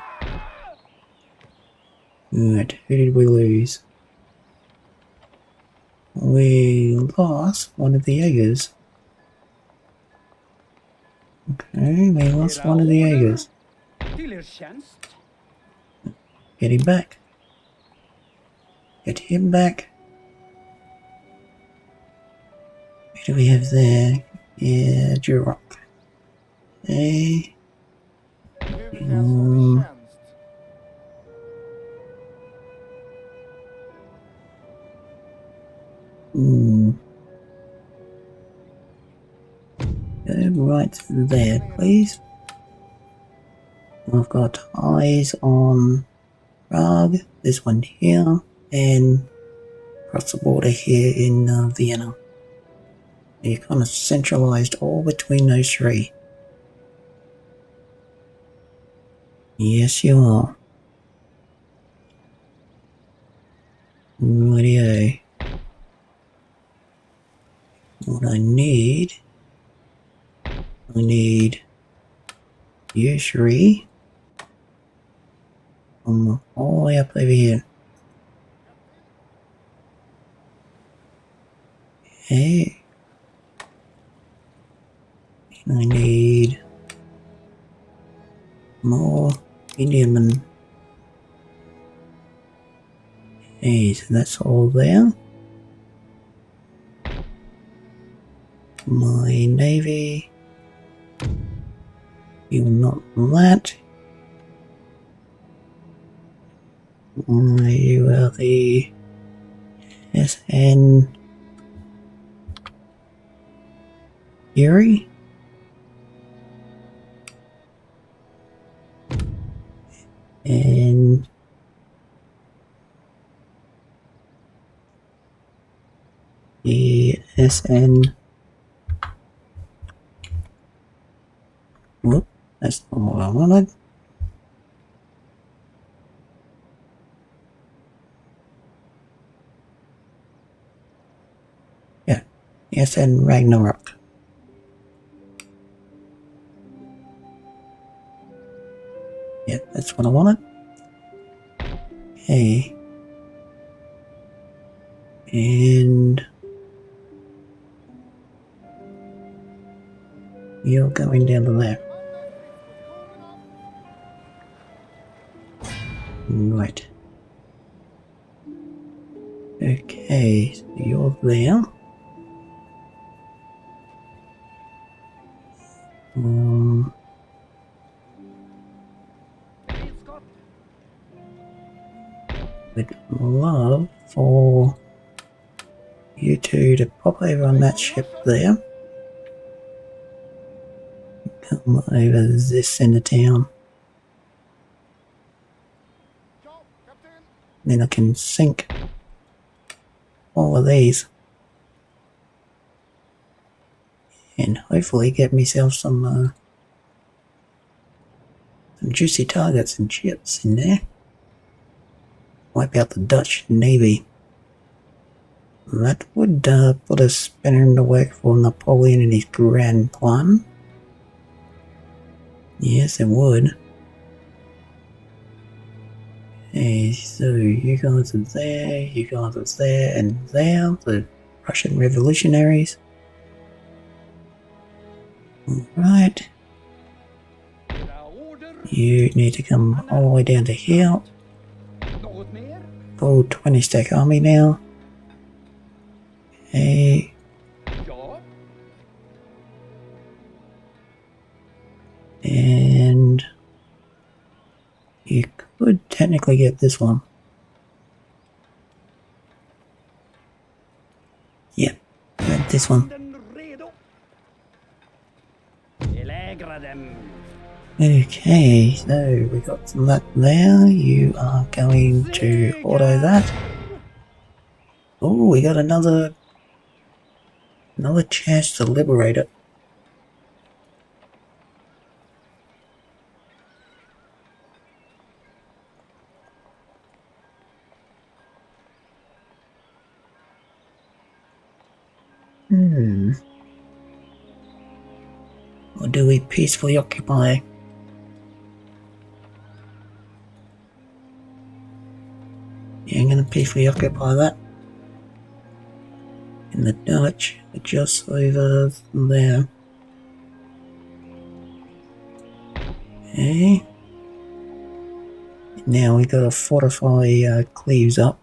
Good. Who did we lose? We lost one of the Jaegers. Okay, we lost one of the Jaegers. Till er tjänst. Get him back. Get him back. Who do we have there? Yeah, Duroc. Hey. Hmm. Go right there, please. I've got eyes on Prague, this one here, and across the border here in Vienna. You're kind of centralized all between those three. Yes, you are. Rightio. What I need you three all the way up over here. Hey. I need more Indian men. Hey, so that's all there. My navy. You not that. You are the SN Yuri. And the SN. Whoop, that's not what I wanted. Yeah, SN Ragnarok. Yeah, that's what I wanted. Okay. And you're going down to there. Right. Okay, so you're there. Would love for you two to pop over on that ship there. Come over this end of town. Then I can sink all of these. And hopefully get myself some juicy targets and chips in there. Wipe out the Dutch Navy. That would put a spinner in the work for Napoleon and his grand plan. Yes, it would. Okay, so you guys are there, you guys are there and there, the Russian revolutionaries. Alright. You need to come all the way down to here. Full 20 stack army now. Okay. And you could technically get this one. Yep, yeah, this one. Okay, so we got that there. You are going to auto that. Oh, we got another chance to liberate it. Or do we peacefully occupy? Yeah, I'm going to peacefully occupy that. And the Dutch are just over there. Okay. Now we gotta fortify Cleves up.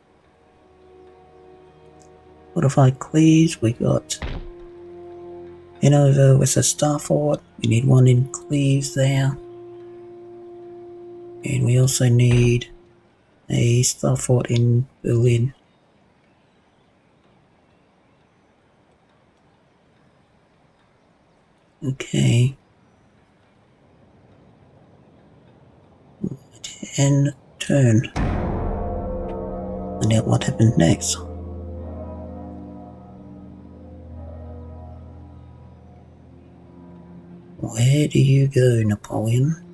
Fortify Cleves, we got Hanover with a star fort. We need one in Cleves there. And we also need a star fort in Berlin. Okay. And turn. Find out what happens next. Where do you go, Napoleon?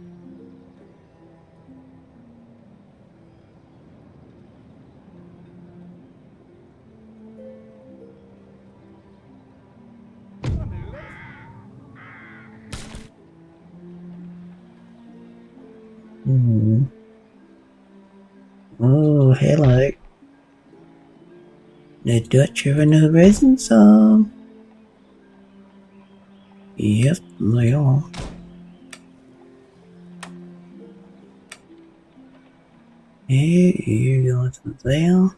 Oh, hello. The Dutch are in a rising song. Yes, they are. Here, you guys are there.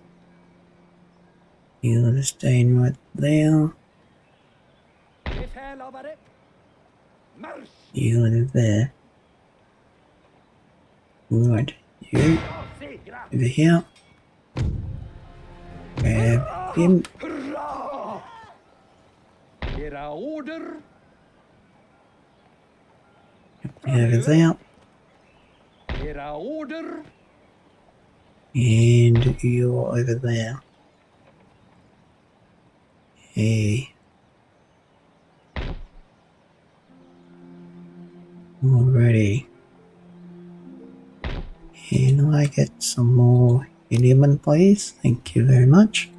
You guys are staying right there. You guys are there. Right, you over here. Grab him. Era order. Over there. Era order. And you're over there. Hey. Alrighty. Can I get some more helium, please? Thank you very much.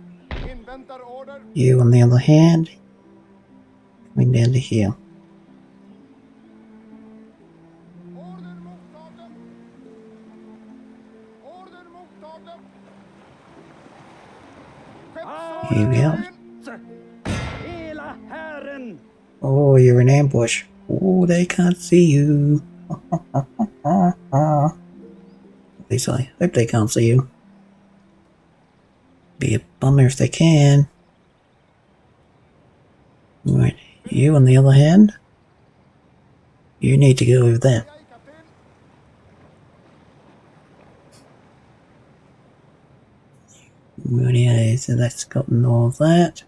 You, on the other hand, coming down to here. Here we are. Oh, you're in ambush. Oh, they can't see you. At least I hope they can't see you. Be a bummer if they can. Right, you on the other hand, you need to go over there. Right, so that's gotten all that.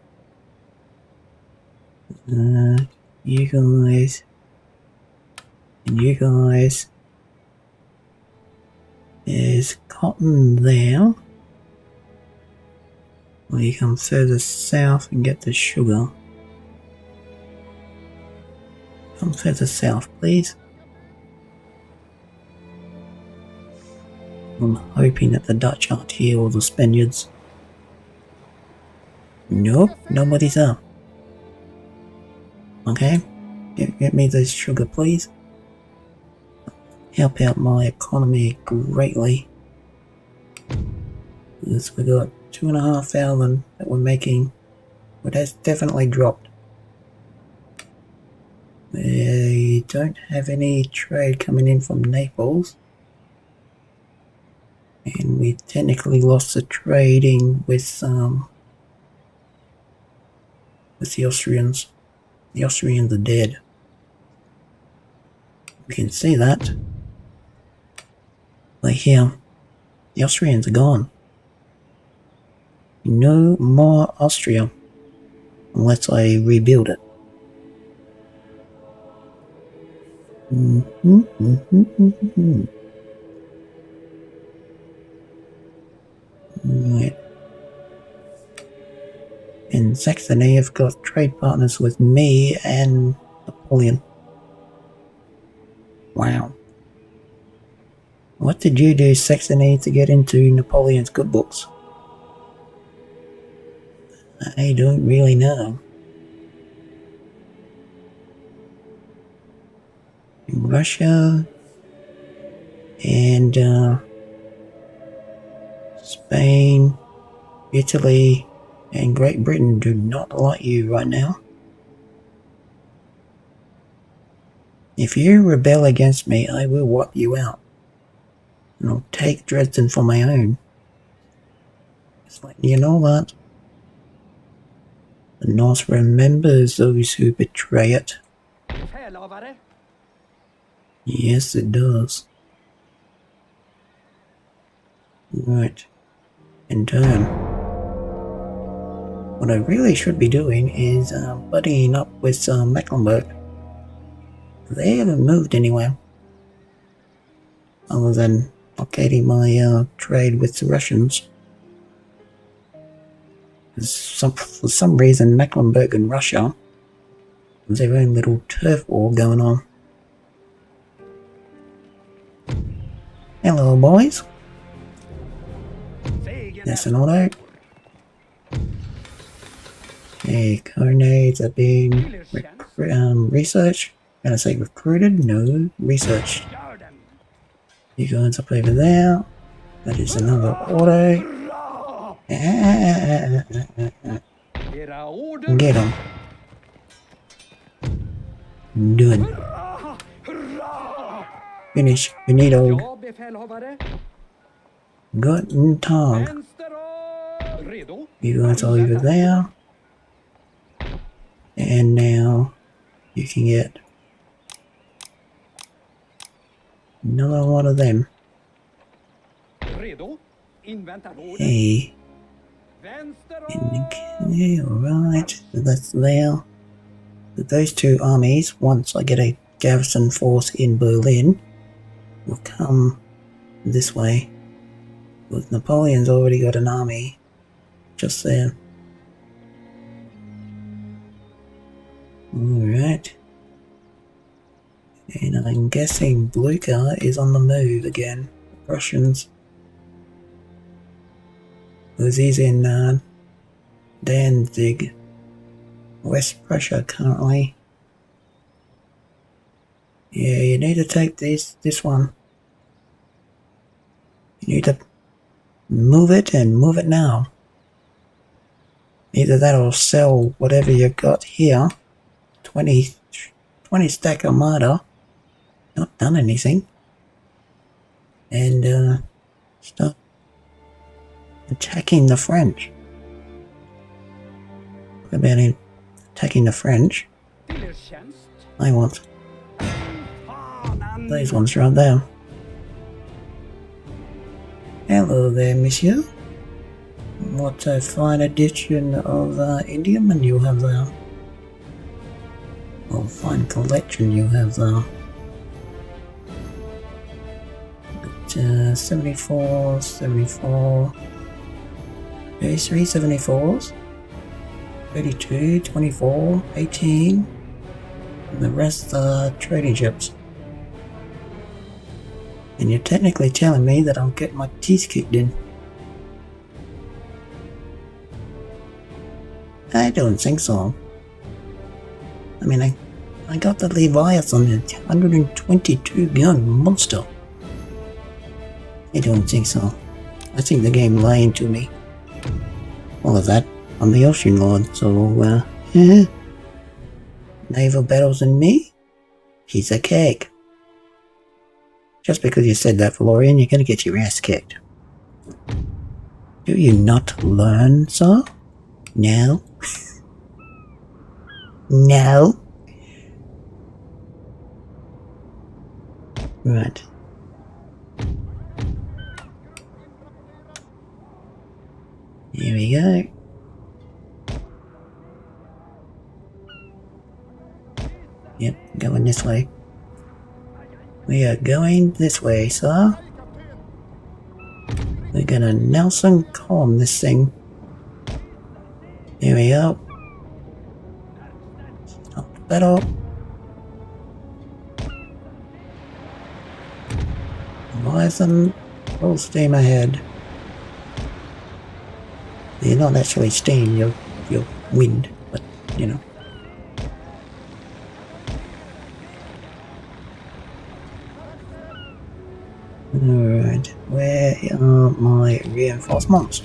You guys, and you guys. There's cotton there. We come further south and get the sugar. Come further south, please. I'm hoping that the Dutch aren't here or the Spaniards. Nope, nobody's up. Okay, get me this sugar, please. Help out my economy greatly. Yes, we got 2,500 that we're making, but that's definitely dropped. We don't have any trade coming in from Naples. And we technically lost the trading with the Austrians. The Austrians are dead. We can see that. Like here, the Austrians are gone. No more Austria unless I rebuild it. Right. In Saxony, I've got trade partners with me and Napoleon. Wow. What did you do, Saxony, to get into Napoleon's good books? I don't really know. Russia and Spain, Italy, and Great Britain do not like you right now. If you rebel against me, I will wipe you out. And I'll take Dresden for my own. It's like, you know what? The North remembers those who betray it. Befälhavare. Yes, it does. Right. In turn. What I really should be doing is buddying up with Mecklenburg. They haven't moved anywhere. Other than blockading my trade with the Russians. For some reason, Mecklenburg and Russia have their own little turf war going on. Hello, boys. That's an auto. Okay, Carnades are being researched. Gonna say recruited? No, researched. You guys up over there. That is another auto. Get him. Done. Finish. Benito. Ja, befälhavare. Guten Tag. Vänster och... Redo? You guys are over there. And now you can get another one of them. Redo? Inväntar order. Hey. Vänster och... Okay, alright. So that's there. So those two armies, once I get a garrison force in Berlin, will come this way. Because Napoleon's already got an army just there. Alright. And I'm guessing Blucher is on the move again. Russians. Because he's in Danzig, West Prussia currently. Yeah, you need to take this one. You need to move it and move it now. Either that or sell whatever you got here. 20 stack armada. Not done anything. And start attacking the French. What about him attacking the French? I want these ones right there. Hello there, monsieur. What a fine edition of Indiaman you have there. What a fine collection you have there. 74, 74. There's 3 74s. 32, 24, 18. And the rest are trading ships. And you're technically telling me that I'll get my teeth kicked in. I don't think so. I mean, I got the Leviathan, a 122 gun monster. I don't think so. I think the game lying to me. All of that, I'm the Ocean Lord, so, naval battles and me? He's a cake. Just because you said that, Valorian, you're gonna get your ass kicked. Do you not learn, sir? No? No? Right. Here we go. Yep, going this way. We are going this way, sir. We're gonna Nelson calm this thing. Here we go. Stop the battle. Leviathan, full steam ahead. You're not actually steam, you're wind, but you know. Alright, where are my reinforcements?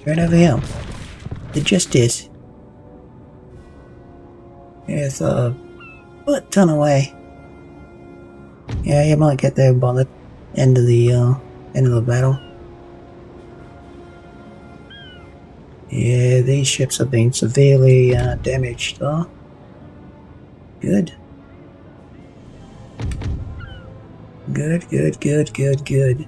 Right over here. The Justice. It's a butt ton away. Yeah, you might get there by the end of the battle. Yeah, these ships have been severely damaged though. Good. Good.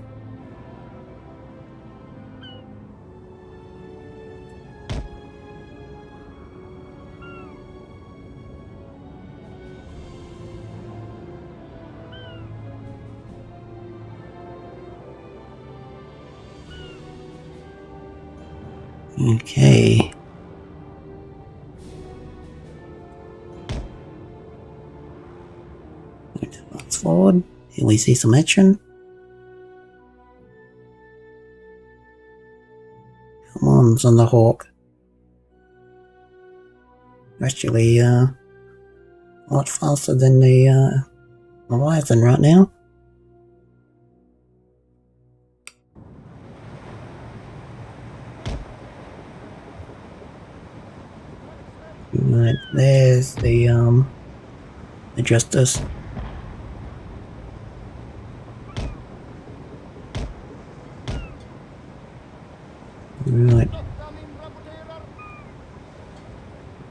Okay. Fast forward. Here we see some action. Come on, Thunderhawk. Actually, a lot faster than the Leviathan right now. Right, there's the Justice. Right.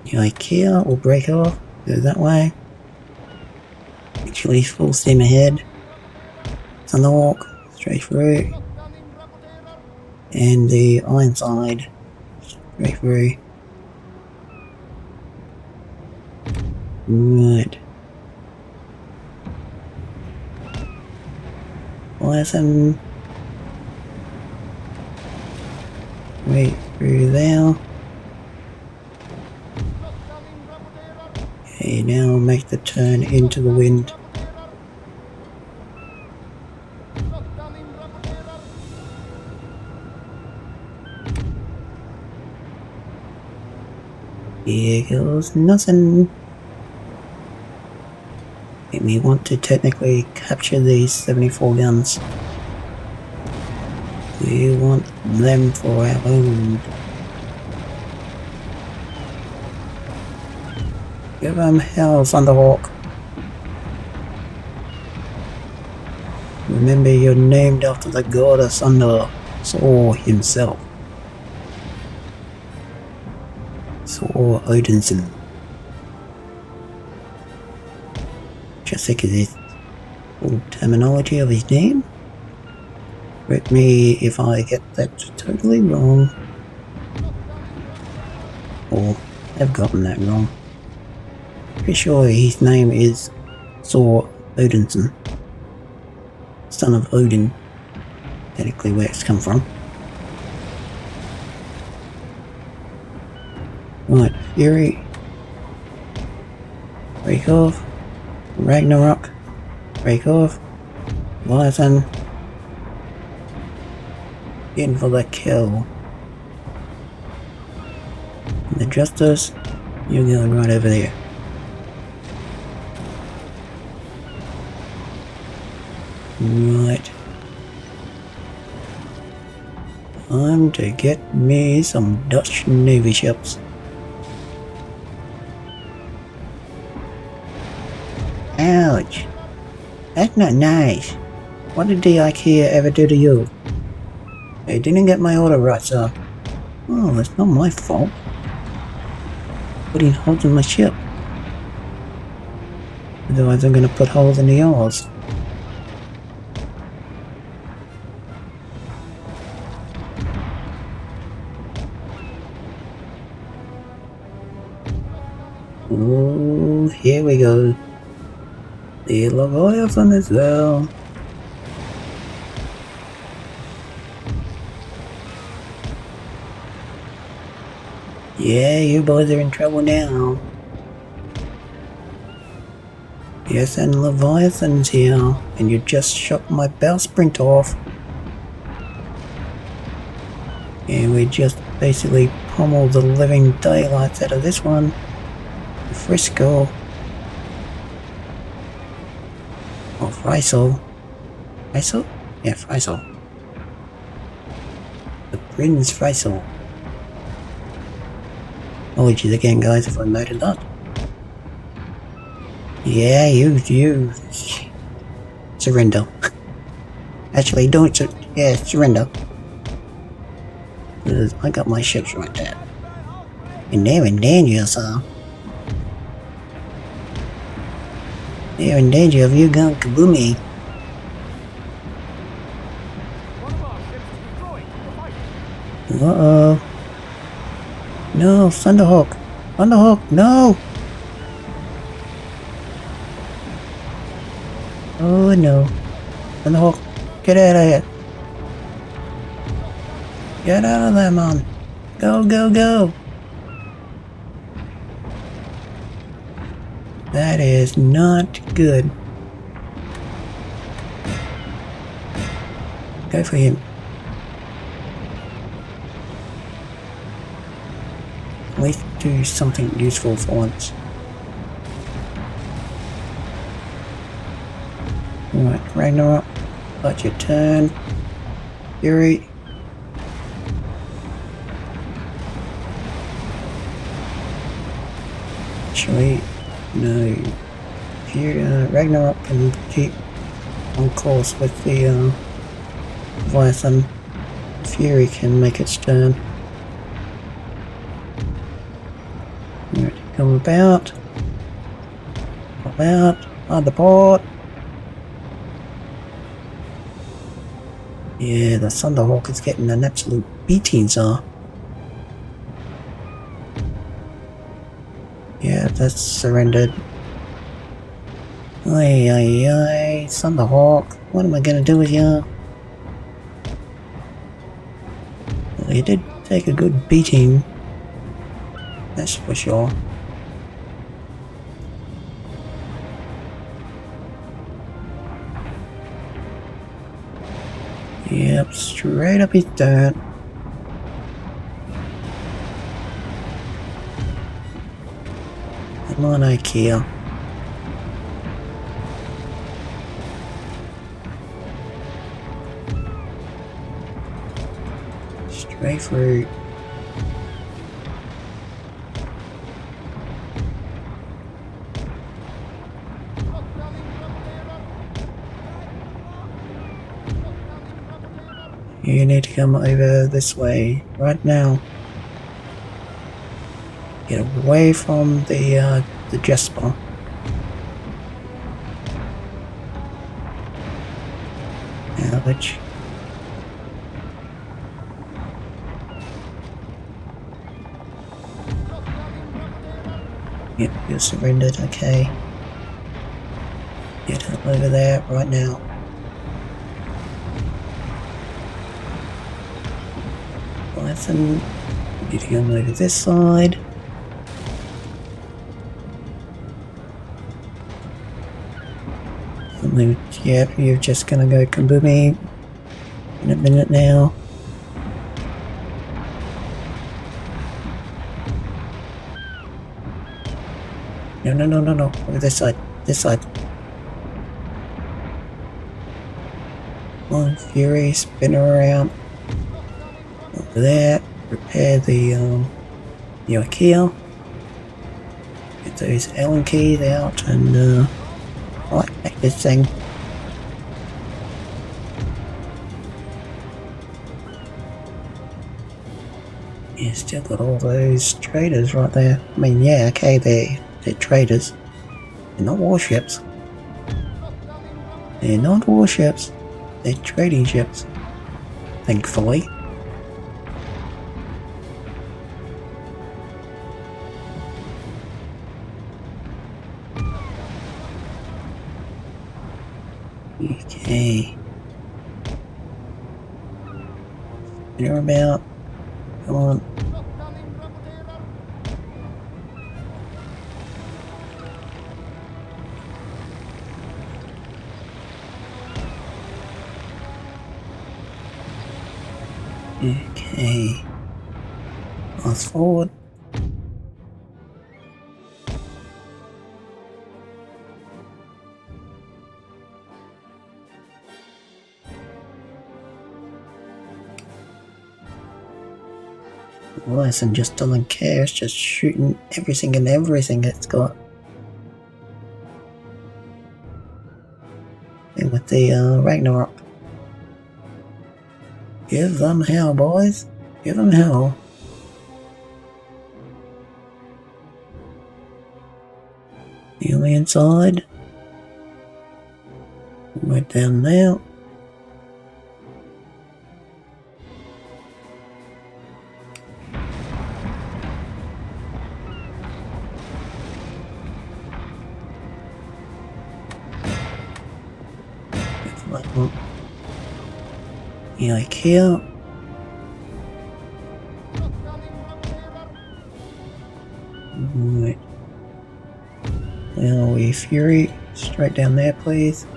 The IKEA will break off, go that way. Actually, full steam ahead. Thunderhawk, straight through. And the Ironside, straight through. Right. Leviathan. Right through there. Okay, now make the turn into the wind. Here goes nothing. And we want to technically capture these 74 guns. We want them for our own. Give them hell, Thunderhawk. Remember, you're named after the god of thunder, Thor himself. Thor Odinson. Just think of this full terminology of his name. Correct me if I get that totally wrong. Or have gotten that wrong. Pretty sure his name is Thor Odinson. Son of Odin. Technically where it's come from. Right, Fury. Break off. Ragnarok. Break off. Leviathan. In for the kill. And the Justice, you're going right over there. Right. Time to get me some Dutch Navy ships. Ouch. That's not nice. What did the IKEA ever do to you? They didn't get my order right, sir. Oh, it's not my fault. Putting holes in my ship. Otherwise I'm gonna put holes in the yours. Oh, here we go. The Leviathan is there. Yeah, you boys are in trouble now. Yes, and Leviathan's here, and you just shot my bowsprit off. And we just basically pummeled the living daylights out of this one. Frisco. Oh, Oh, Faisal. Faisal? Yeah, Faisal. The Prince Faisal. Apologies again, guys, if I noted that. Yeah, you surrender. Actually, don't surrender. Because I got my ships right there. And they're in danger, sir. They're in danger of you going kaboomy. One of our ships is destroyed. We're fighting. Uh-oh. No, Thunderhawk. Thunderhawk, no! Oh no. Thunderhawk, get out of here. Get out of there, man. Go, go, go. That is not good. Go for him. At least do something useful for once. Alright, Ragnarok. Got your turn. Fury. Actually, no. Ragnarok can keep on course with the Leviathan. Fury can make its turn. Alright, come about. On the port. Yeah, the Thunderhawk is getting an absolute beating, sir. Yeah, that's surrendered. Ay, ay, ay, Thunderhawk, what am I gonna do with you? Well, you did take a good beating. That's for sure. Yep, straight up his dirt. Come on, IKEA. Straight through. You need to come over this way right now. Get away from the Jesper. Ouch. Yep, you're surrendered, okay. Get up over there right now. Python, you need to come over this side. Yep, you're just gonna go kaboomy in a minute now. No. Over this side. This side. Come on, Fury, spin her around. Over there. Repair the IKEA. Get those Allen keys out and right back this thing. Yeah, still got all those traders right there. I mean, yeah, okay, they're traders. They're not warships. They're not warships. They're trading ships. Thankfully. Okay. You're about. Come on. Okay. Fast forward. Leviathan just doesn't care, it's just shooting everything and everything it's got. And with the Ragnarok. Give them hell, boys. Give them hell. You on the inside. Right down there. The IKEA. Right. Now we Fury. Straight down there, please.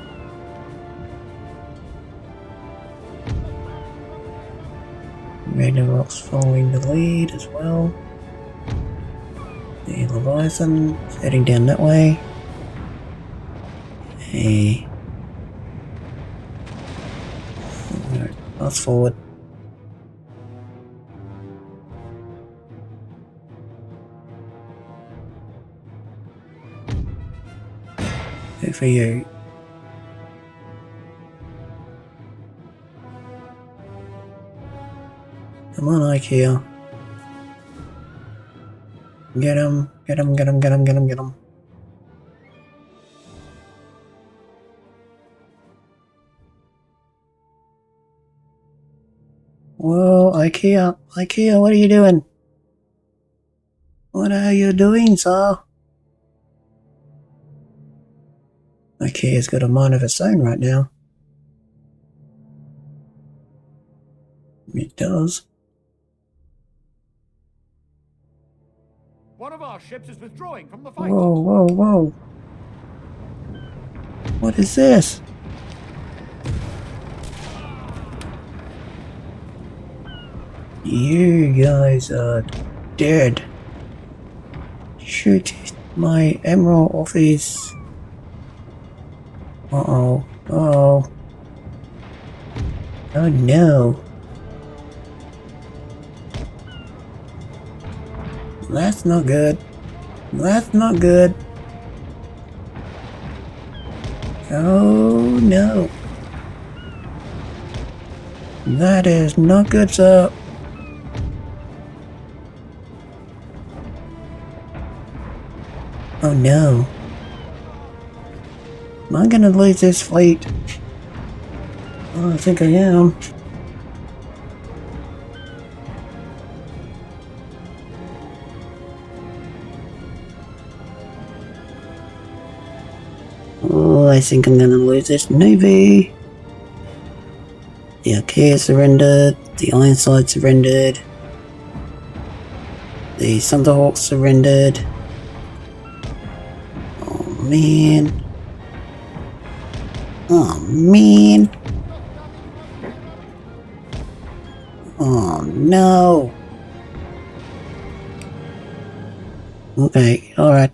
Ragnarok's following the lead as well. The Leviathan is heading down that way. Hey. Alright, fast forward. Go for you. Come on, IKEA. Get him, get him, get him, get him, get him, get him. Whoa, IKEA, IKEA, what are you doing? What are you doing, sir? IKEA's got a mind of its own right now. It does. One of our ships is withdrawing from the fight. Whoa, whoa, whoa. What is this? You guys are dead. Shoot my emerald off his... Uh-oh. Uh-oh. Oh no. That's not good. That's not good. Oh no. That is not good, sir. Oh no. Am I gonna lose this fleet? Oh, I think I am. Oh, I think I'm gonna lose this navy. The IKEA surrendered. The Ironside surrendered. The Thunderhawk surrendered. Oh man. Oh man. Oh no. Okay, alright.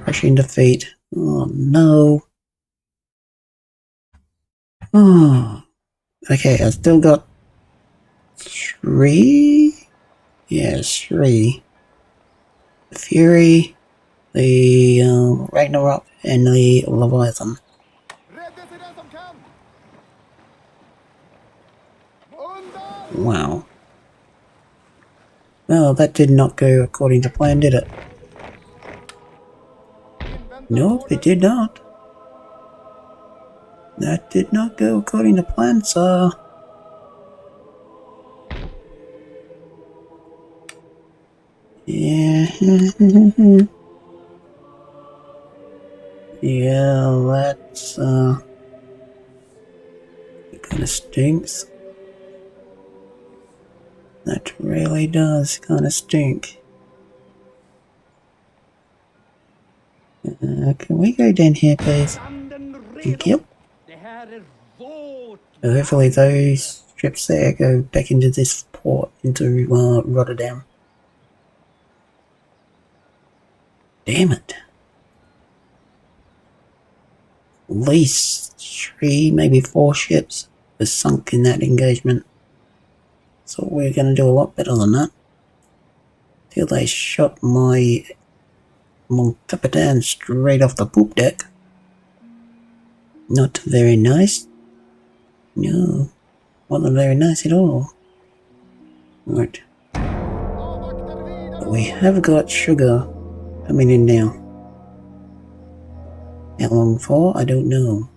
Crushing defeat. Oh no. Oh. Okay, I still got 3? Yes, 3. The Fury, the Ragnarok, and the Leviathan. Wow. Well, that did not go according to plan, did it? Nope, it did not. That did not go according to plan, sir. Yeah. Yeah, that's, it kinda stinks. That really does kinda stink. Can we go down here, please? Thank you. Hopefully those ships there go back into this port, into Rotterdam. Damn it. At least 3, maybe 4 ships were sunk in that engagement. thought we were going to do a lot better than that. Till they shot my Capitan straight off the poop deck. Not very nice. No, wasn't very nice at all. Right. But we have got sugar coming in now. How long for? I don't know.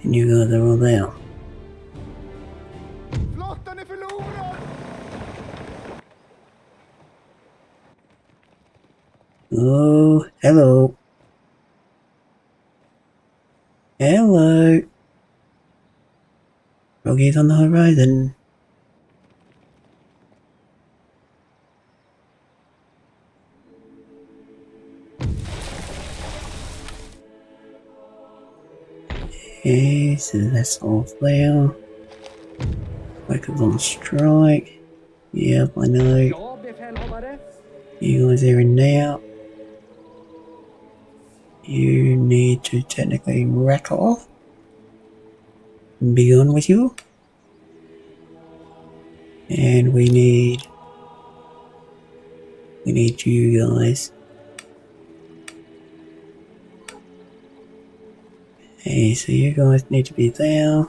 And you guys are all there. Flottan är förlorad! Oh, hello. Hello. Froggies on the horizon. Okay, so that's all there. Workers on strike. Yep, I know. Ja, befälhavare. You guys are in now. You need to technically rack off. Be on with you. And we need you guys. Hey, so you guys need to be there.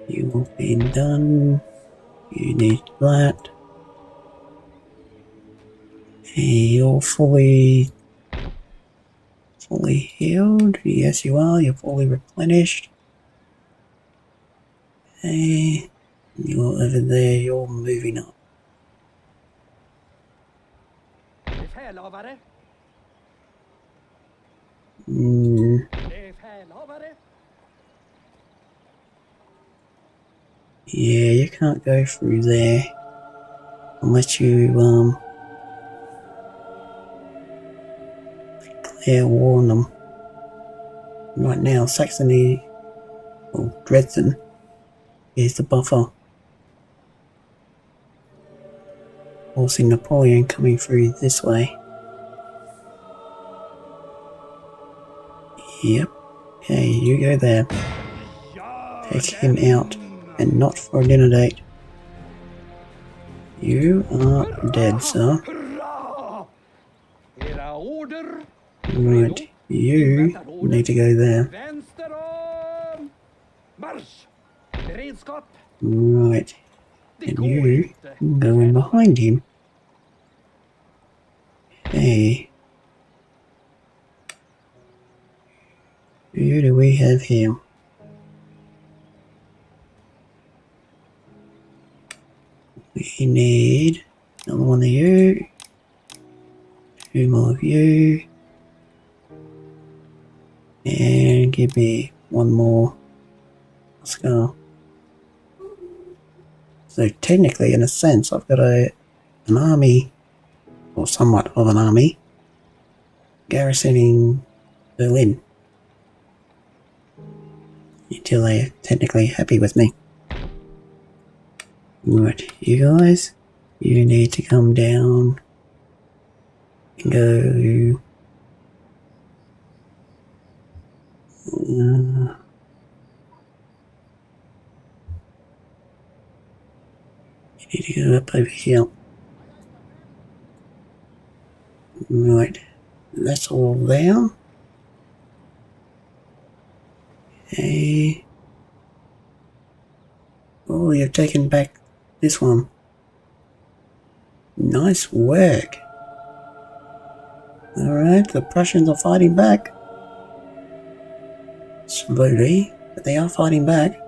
You won't be done. You need that. Hey, you're fully healed. Yes, you are. You're fully replenished. Hey, you're over there. You're moving up. Befälhavare. Befälhavare. Yeah, you can't go through there unless you clear warn them. Right now, Saxony or Dresden is the buffer. Forcing Napoleon coming through this way. Yep. Okay, you go there. Take him out. And not for a dinner date. You are dead, sir. Hurra! Era order. Right, you need to go there. Vänster om! Marsch! Beredskap! Right, Det and går you inte. go in behind him. Hey. Who do we have here? We need another one of you, 2 more of you, and give me 1 more. Let's go. So technically, in a sense, I've got an army, or somewhat of an army, garrisoning Berlin. Until they're technically happy with me. Right, you guys, you need to come down and go. You need to go up over here. Right, that's all there. Okay. Oh, you've taken back this one. Nice work. Alright, the Prussians are fighting back. Slowly, but they are fighting back.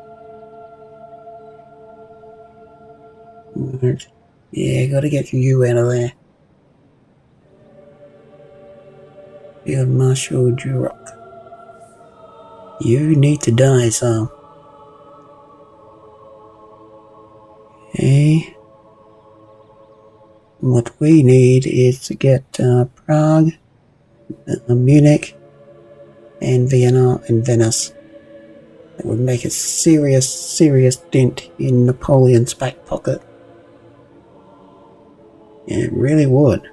Right. Yeah, gotta get you out of there. Field Marshal Duroc. You need to die, sir. Okay. What we need is to get Prague, Munich, and Vienna and Venice. That would make a serious dent in Napoleon's back pocket. It really would.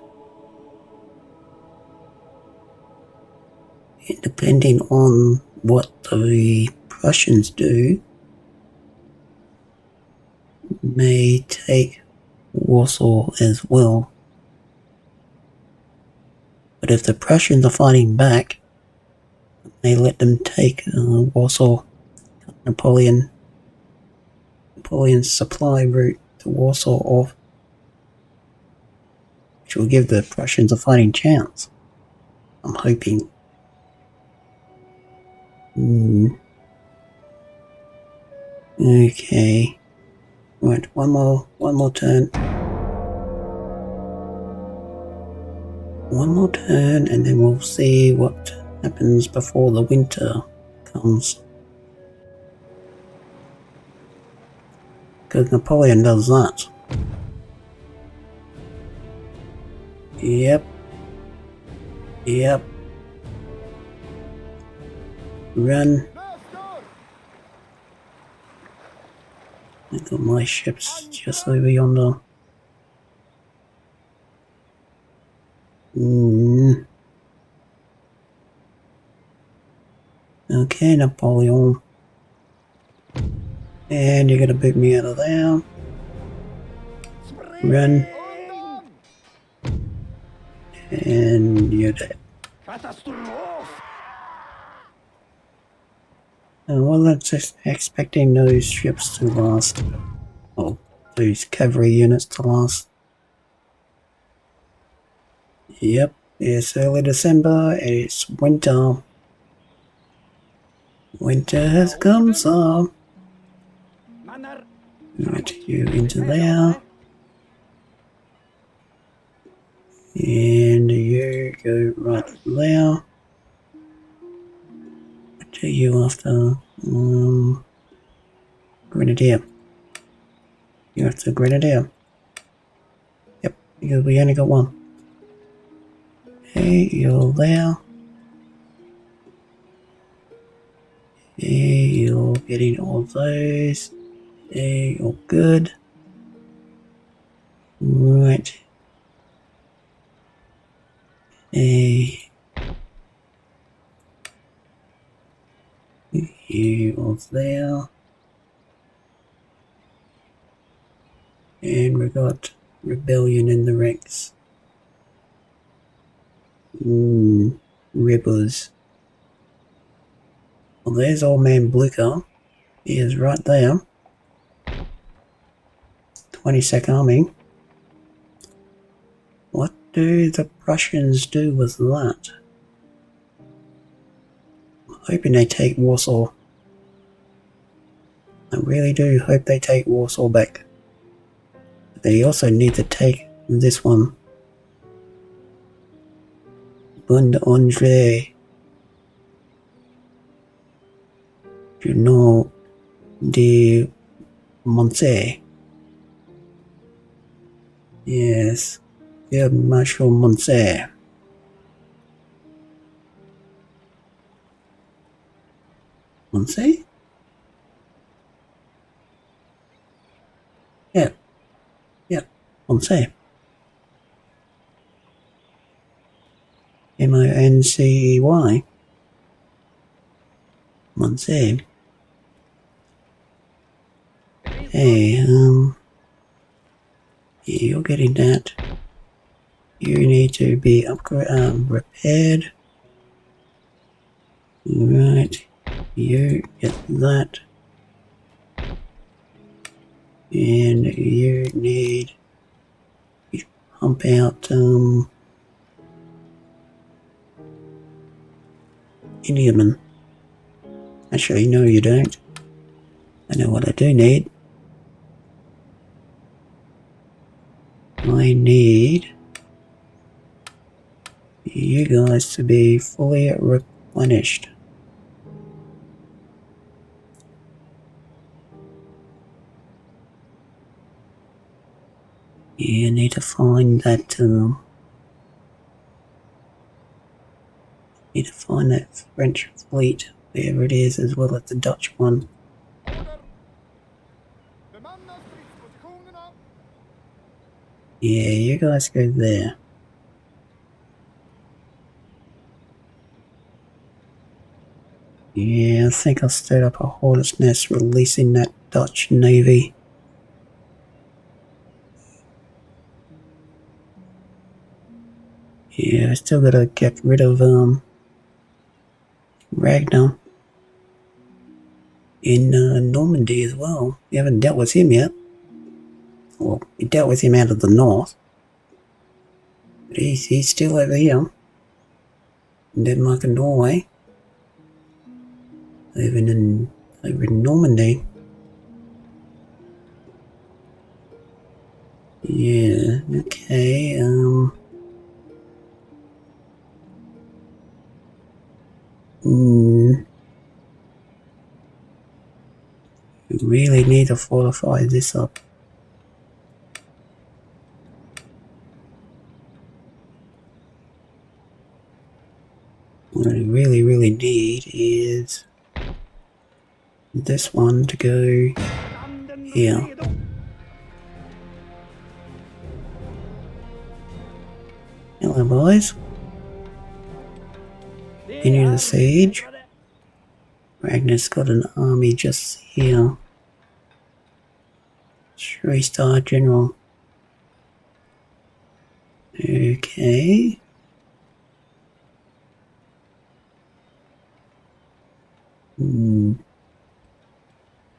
And depending on what the Prussians do may take Warsaw as well. But if the Prussians are fighting back, they let them take Warsaw, Napoleon's supply route to Warsaw off, which will give the Prussians a fighting chance. I'm hoping. Okay. Right, one more turn. One more turn, and then we'll see what happens before the winter comes. Because Napoleon does that. Yep. Run. I got my ships just over yonder. Okay, Napoleon. And you're gonna boot me out of there. Run. And you're dead. I wasn't expecting those ships to last. Oh, those cavalry units to last. Yep, it's early December, it's winter. Winter has come, so. Right, you into there. And you go right there. What are you after? Grenadier. You're after Grenadier. Yep, because we only got one. Hey, you're there. Hey, you're getting all those. Hey, you're good. Right. Hey. You are there. And we got rebellion in the ranks. Rebels. Well, there's old man Blucher. He is right there. 22nd Army. What do the Prussians do with that? I'm hoping they take Warsaw. I really do hope they take Warsaw back. They also need to take this one. Bund André. Junot de Montse. Yes, Field Marshal Montse. Montse? Yeah, Montse. Moncey. Montse. Hey, you're getting that. You need to be repaired. Right, you get that. And you need to pump out Indiaman. Actually, no, you don't. I know what I do need. I need you guys to be fully replenished. You need to find that French fleet, wherever it is, as well as the Dutch one. Yeah, you guys go there. Yeah, I think I'll start up a hornet's nest releasing that Dutch Navy. Yeah, I still gotta get rid of Ragnar in Normandy as well. We haven't dealt with him yet. Well, we dealt with him out of the north. But he's still over here. In Denmark and Norway. Over in Normandy. Yeah, okay, we really need to fortify this up. What I really need is this one to go here. Hello, boys. Continue the siege. Ragnar's got an army just here. 3-star general. Okay.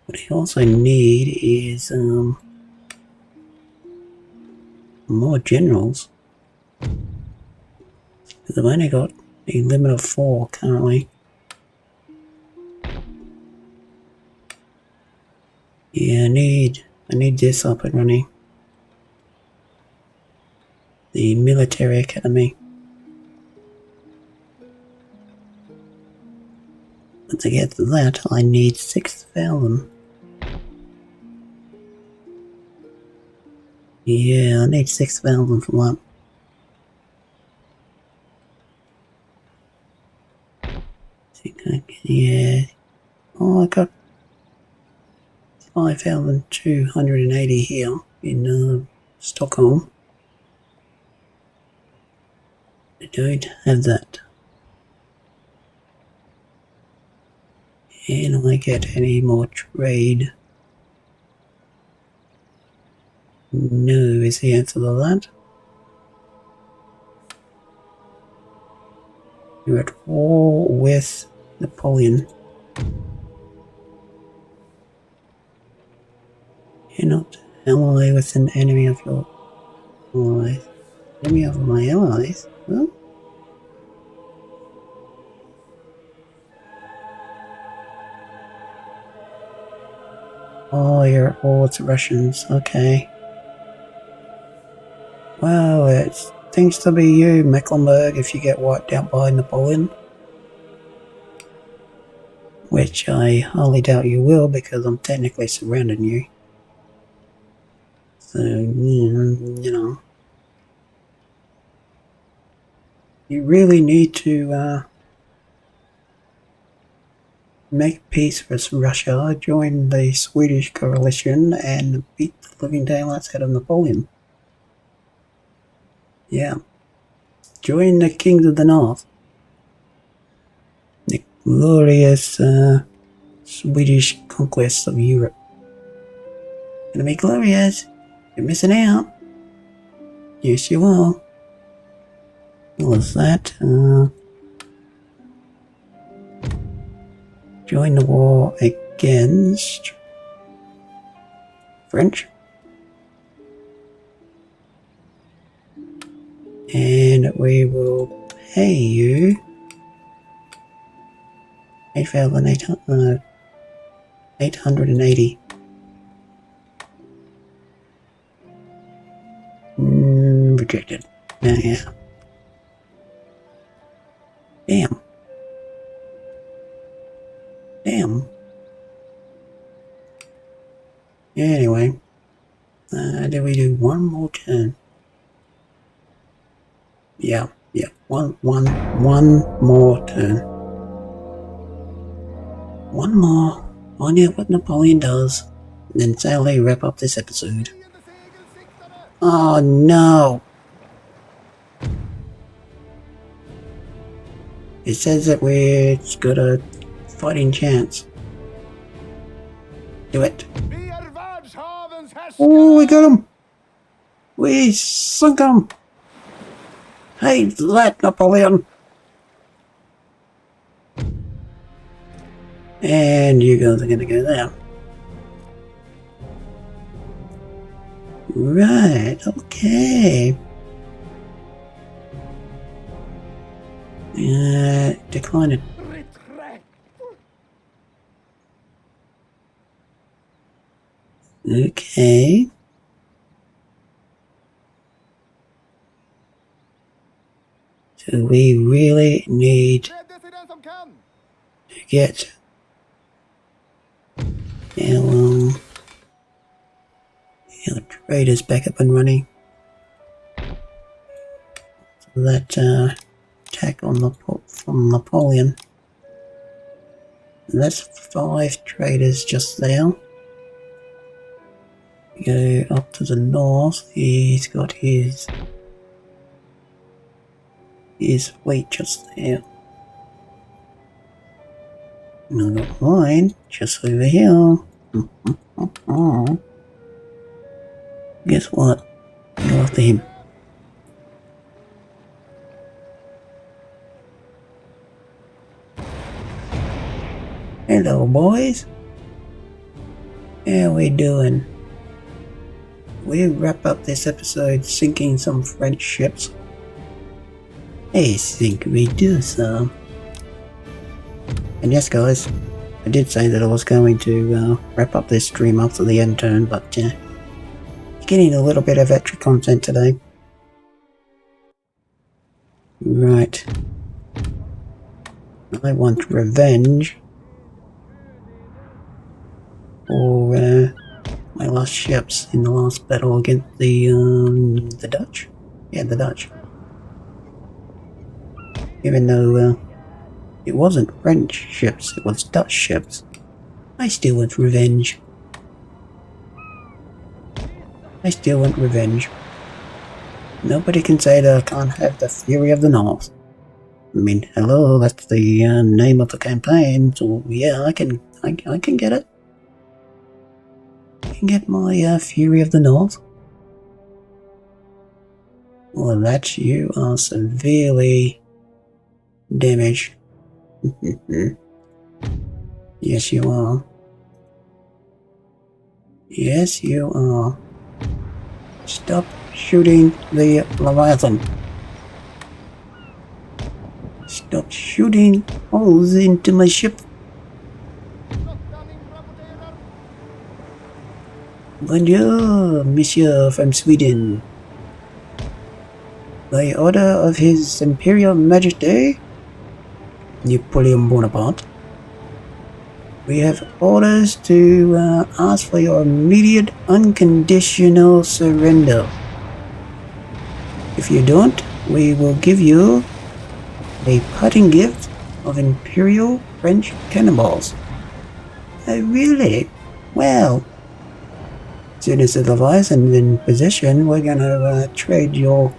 What I also need is more generals. Because I've only got a limit of 4 currently. Yeah, I need this up and running. The military academy. But to get to that, I need 6,000. Yeah, I need 6,000 for that. Yeah. Oh, I got 5,280 here in Stockholm. I don't have that. Can I get any more trade? No is the answer to that. You're at war with Napoleon. You're not ally with an enemy of your allies. Enemy of my allies? Huh? Oh, you're at war with the Russians. Okay. Well, it thinks to be you, Mecklenburg, if you get wiped out by Napoleon. Which I highly doubt you will, because I'm technically surrounding you. So, you know. You really need to make peace with Russia, join the Swedish coalition, and beat the living daylights out of Napoleon. Yeah. Join the Kings of the North. The glorious Swedish conquest of Europe. Gonna be glorious. You're missing out. Yes, you are. What was that? Join the war against French. And we will pay you 8,880. Rejected. Yeah. Damn. Anyway. Did we do one more turn? Yeah. One more turn. One more. Find out what Napoleon does. And then sadly wrap up this episode. Oh no! It says that we're got a fighting chance. Do it. has Oh, we got him! We sunk him! Hey, that Napoleon! And you guys are gonna go there. Right, okay. Decline it. Okay. So we really need to get our traders back up and running. So that attack on from Napoleon. And that's 5 traders just there. Go up to the north. He's got his fleet just there. No, not mine, just over here. Guess what? Go after him. Hello, boys. How we doing? We wrap up this episode sinking some French ships. I think we do so. And yes, guys, I did say that I was going to wrap up this stream after the end turn, but getting a little bit of extra content today. Right. I want revenge for my last ships in the last battle against the Dutch. Yeah, the Dutch. Even though it wasn't French ships, it was Dutch ships. I still want revenge. I still want revenge. Nobody can say that I can't have the Fury of the North. I mean, hello, that's the name of the campaign, so yeah, I can get it. I can get my Fury of the North. Well, that you are severely damaged. Yes, you are. Yes, you are. Stop shooting the Leviathan. Stop shooting holes into my ship. Bonjour, monsieur from Sweden. By order of His Imperial Majesty, Napoleon Bonaparte, we have orders to ask for your immediate unconditional surrender. If you don't, we will give you a parting gift of Imperial French cannonballs. Really? Well, as soon as the Leviathan's in position, we're gonna trade your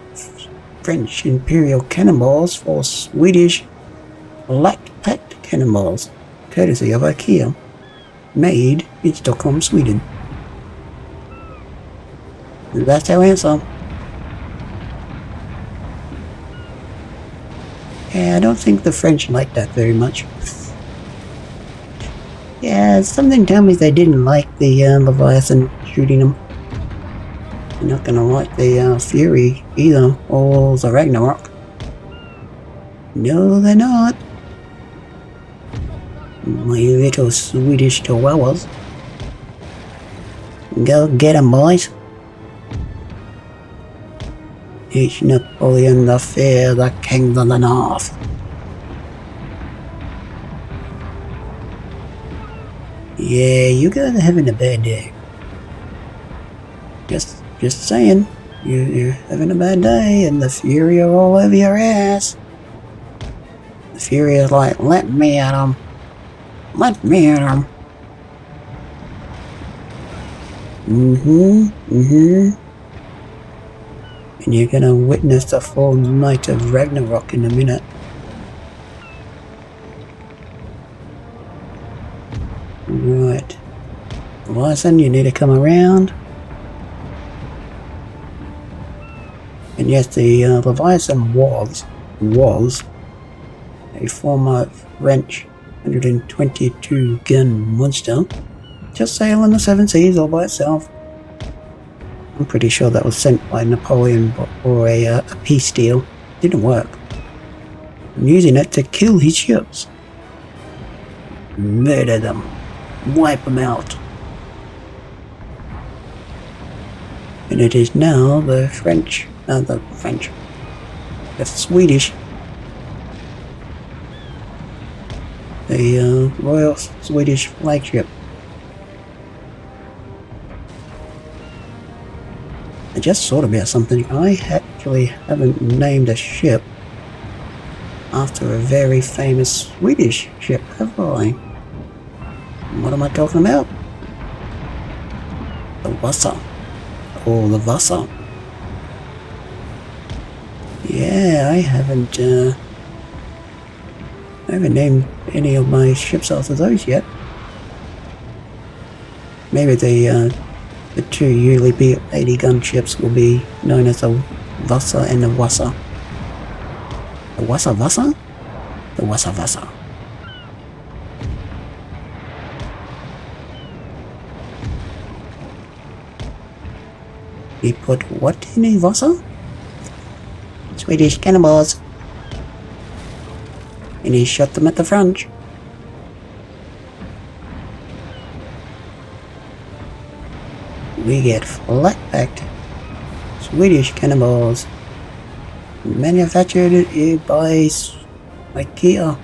French Imperial cannonballs for Swedish Black-packed cannonballs, courtesy of IKEA, made in Stockholm, Sweden. That's our answer. Yeah, I don't think the French like that very much. Yeah, something tells me they didn't like the Leviathan shooting them. They're not gonna like the Fury either, or the Ragnarok. No, they're not. My little Swedish chihuahuas. Go get 'em, boys. Teach Napoleon to fear the kings of the north. Yeah, you guys are having a bad day. Just saying. You're having a bad day and the Fury are all over your ass. The Fury is like, let me at 'em. Let me at 'em. And you're gonna witness the full night of Ragnarok in a minute. Leviathan, you need to come around. And yes, the Leviathan was a former French 122 gun monster, just sailing the seven seas all by itself. I'm pretty sure that was sent by Napoleon for a peace deal. Didn't work. I'm using it to kill his ships. Murder them. Wipe them out. And it is now the Swedish, the Royal Swedish flagship. I just thought about something. I actually haven't named a ship after a very famous Swedish ship, have I? What am I talking about? The Vasa. Or the Vasa. Yeah, I haven't named any of my ships after those yet. Maybe the two Ueli B-80 gunships will be known as the Vasa and the Wasa. The Wasa Vasa? The Wasa Vasa. He put what in a Vasa? Swedish cannonballs. And he shot them at the front. We get flat-packed Swedish cannonballs manufactured by IKEA.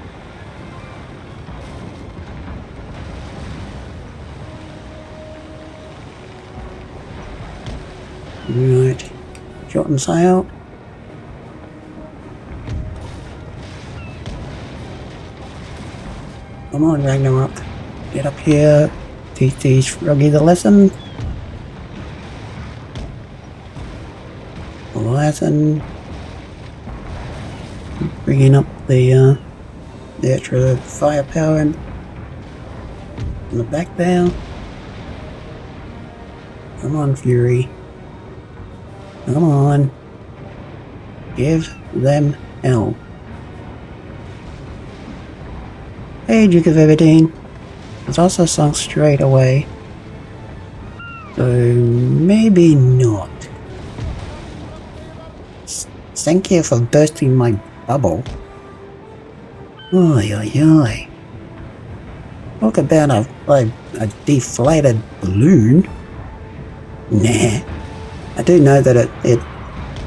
Right, shorten sail. Come on, Ragnarok. Get up here. Teach these Froggy the lesson. Leviathan. Bringing up the extra firepower in the back there. Come on, Fury. Come on. Give them hell. Hey, Duke of Everdeen. It's also sunk straight away. So, maybe not. Thank you for bursting my bubble. Oi, oi, oi. Talk about a deflated balloon. Nah. I do know that it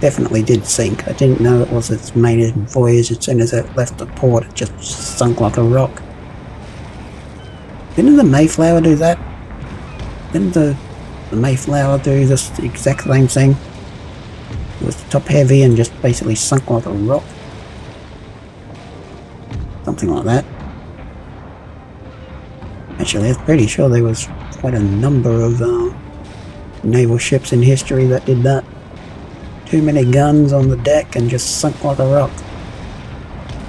definitely did sink. I didn't know it was its maiden voyage. As soon as it left the port, it just sunk like a rock. Didn't the Mayflower do that? Didn't the Mayflower do this exact same thing? It was top heavy and just basically sunk like a rock. Something like that. Actually, I'm pretty sure there was quite a number of naval ships in history that did that. Too many guns on the deck and just sunk like a rock.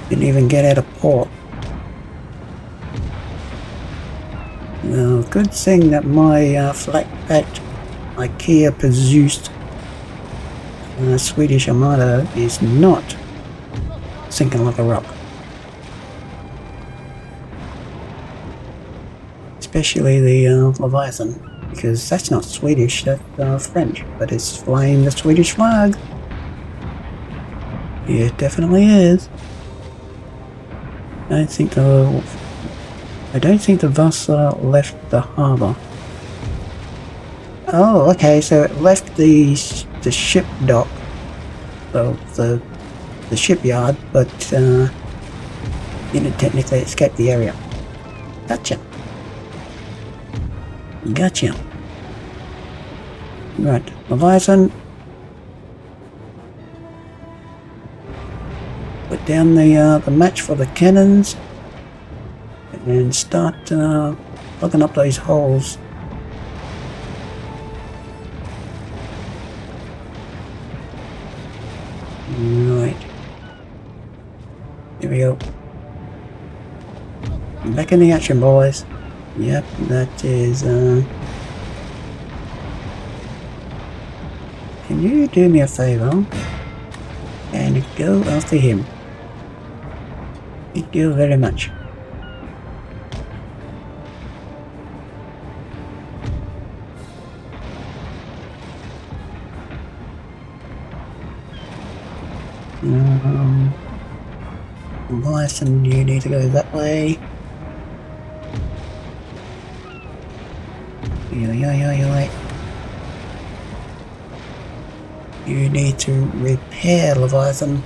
Didn't even get out of port. Well, good thing that my flat-packed IKEA produced Swedish Armada is not sinking like a rock. Especially the Leviathan, because that's not Swedish, that's French, but it's flying the Swedish flag. Yeah, it definitely is. I don't think the Vasa left the harbour. Oh, okay, so it left the ship dock, well, the shipyard, but didn't technically escape the area. Gotcha. Gotcha. Right, Leviathan. Put down the match for the cannons and start plugging up those holes. Right. Here we go. Back in the action, boys. Yep, that is Can you do me a favor and go after him? Thank you very much. Bison, you need to go that way. Yeah. You need to repair Leviathan.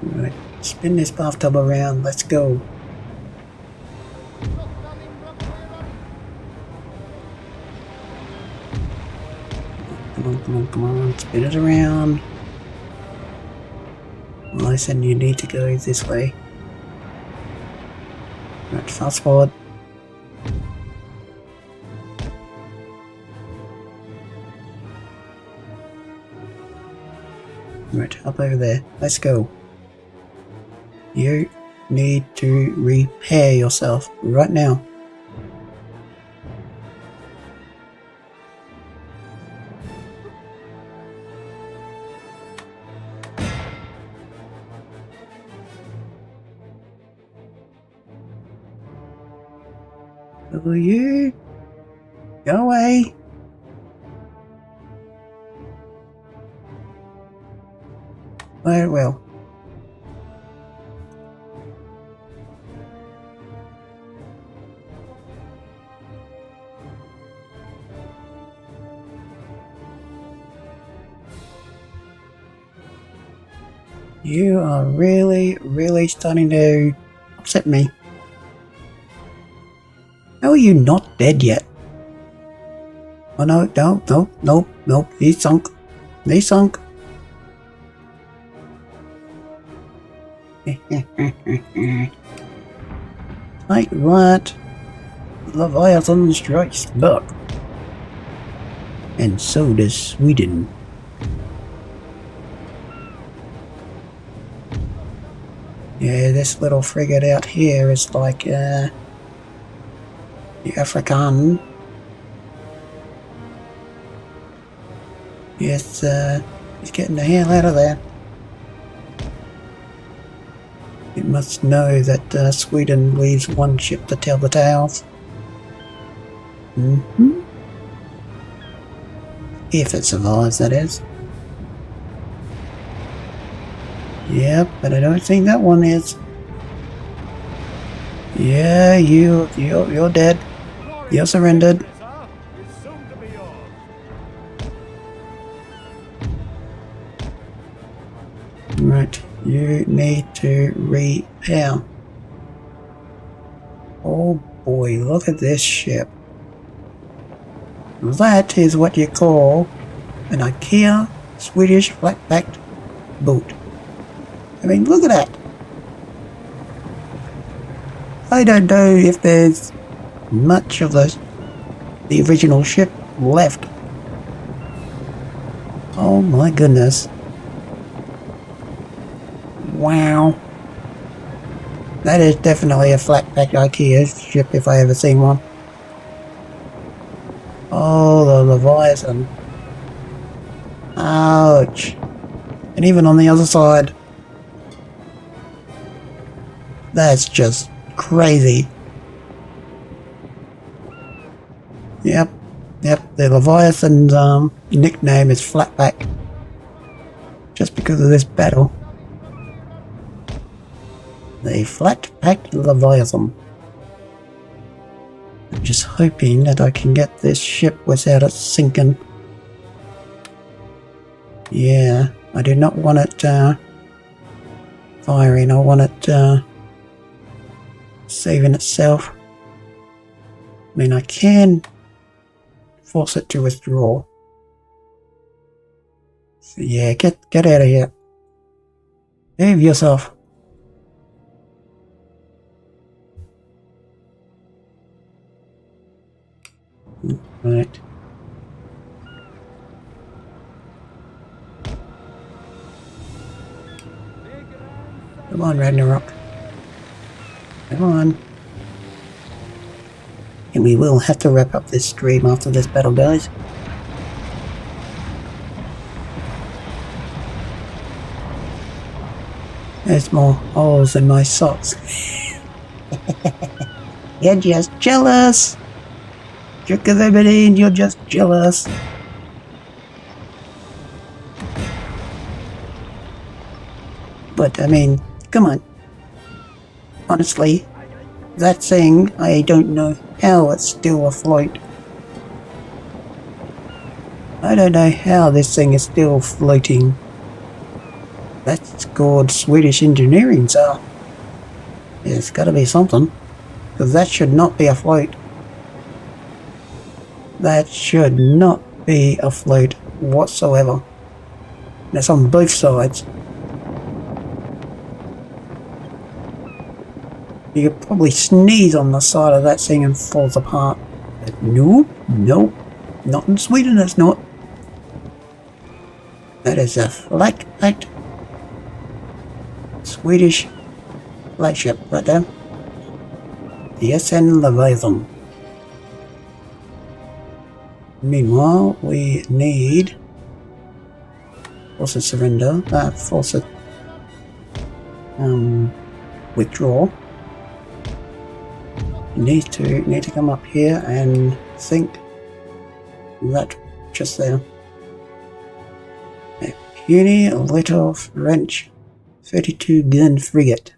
Right, spin this bathtub around, let's go. Come on, spin it around. Listen, you need to go this way. Right, fast forward. Right, up over there. Let's go. You need to repair yourself right now. Will you go away? Very well. You are really starting to upset me. How are you not dead yet? Oh no, nope. He's sunk. He's sunk. Like that, Leviathan strikes back. And so does Sweden. Yeah, this little frigate out here is like, the African. Yes, he's getting the hell out of there. It must know that Sweden leaves one ship to tell the tales. If it survives, that is. Yep, but I don't think that one is. Yeah, you're dead. You're surrendered. Right, you need to repair. Oh boy, look at this ship. That is what you call an IKEA Swedish flat-backed boat. I mean, look at that. I don't know if there's much of the original ship left. Oh my goodness. Wow. That is definitely a flat-back IKEA ship if I ever seen one. Oh, the Leviathan. Ouch. And even on the other side. That's just crazy. Yep, the Leviathan's nickname is Flatback. Just because of this battle. The Flat-Packed Leviathan. I'm just hoping that I can get this ship without it sinking. Yeah, I do not want it firing, I want it saving itself. I mean, I can force it to withdraw. So yeah, get out of here. Save yourself. Right. Come on, Ragnarok. Come on. And we will have to wrap up this stream after this battle, guys. There's more holes in my socks. You're just jealous! Trick of everybody, and you're just jealous. But, I mean, come on. Honestly, that thing, I don't know how it's still afloat. I don't know how this thing is still floating. That's called Swedish engineering, so there's gotta be something. Because that should not be afloat. That should not be afloat whatsoever. That's on both sides. You could probably sneeze on the side of that thing and falls apart. But no, nope, not in Sweden it's not. That is a flat Swedish flagship right there. The SN Leviathan. Meanwhile, we need forces surrender, forces withdraw. Need to come up here and think that just there. A puny little French 32 gun frigate.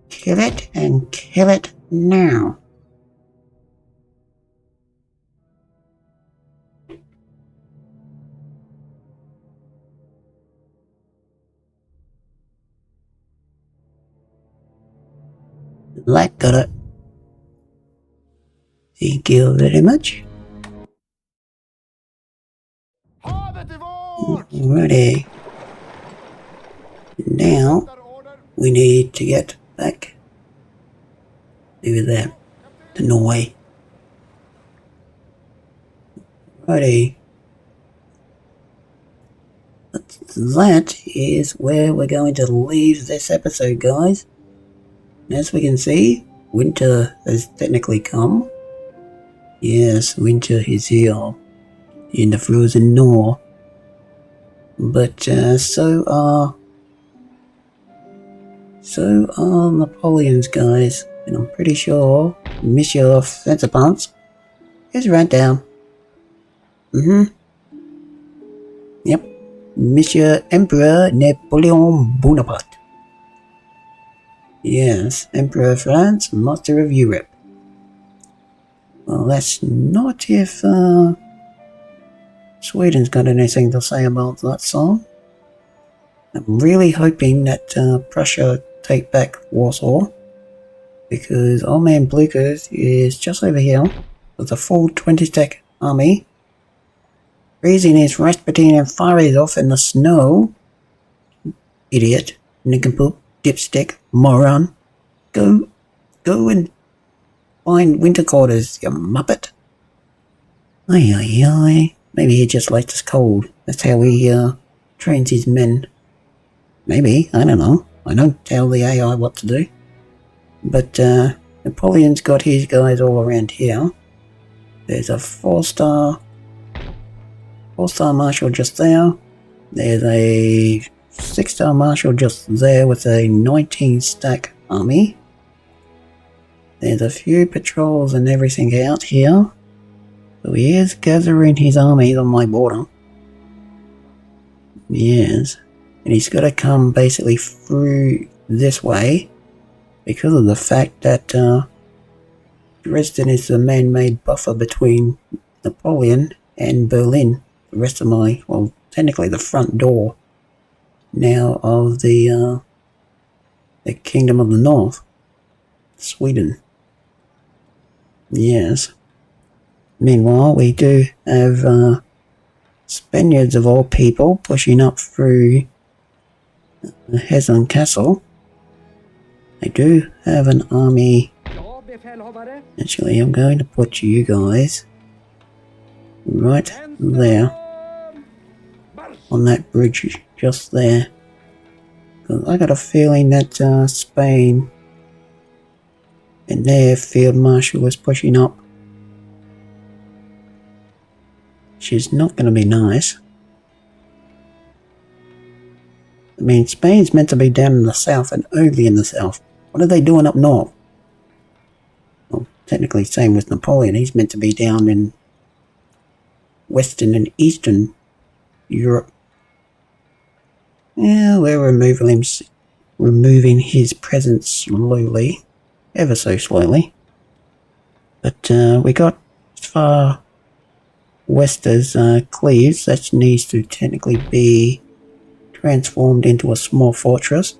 Kill it and kill it now. Like got it. Thank you very much. Alrighty. Now we need to get back over there to Norway. Righty. But that is where we're going to leave this episode, guys. As we can see, winter has technically come. Yes, winter is here in the frozen north. But so are Napoleon's guys, and I'm pretty sure Monsieur Fencerpants is right down. Yep, Monsieur Emperor Napoleon Bonaparte. Yes, Emperor of France, Master of Europe. Well, that's not if Sweden's got anything to say about that song. I'm really hoping that Prussia take back Warsaw, because old man Blucher is just over here with a full 20-stack army, raising his Rasputin and fires off in the snow. Idiot, nincompoop, dipstick, moron. Go and find winter quarters, you muppet. Aye. Maybe he just likes us cold. That's how he trains his men. Maybe, I don't know. I don't tell the AI what to do. But Napoleon's got his guys all around here. There's a 4-star marshal just there. There's a 6-star marshal just there with a 19-stack army. There's a few patrols and everything out here. So he is gathering his armies on my border. Yes. And he's got to come basically through this way because of the fact that Dresden is the man-made buffer between Napoleon and Berlin. The rest of my, well, technically the front door now of the Kingdom of the North, Sweden. Yes. Meanwhile, we do have Spaniards of all people pushing up through Hessen Castle. I do have an army. Actually, I'm going to put you guys right there on that bridge just there. I got a feeling that Spain and their field marshal is pushing up, which is not going to be nice. I mean, Spain's meant to be down in the south and only in the south. What are they doing up north? Well, technically same with Napoleon. He's meant to be down in Western and Eastern Europe. Yeah, we're removing his presence slowly, ever so slowly. But we got as far west as Cleves. That needs to technically be transformed into a small fortress.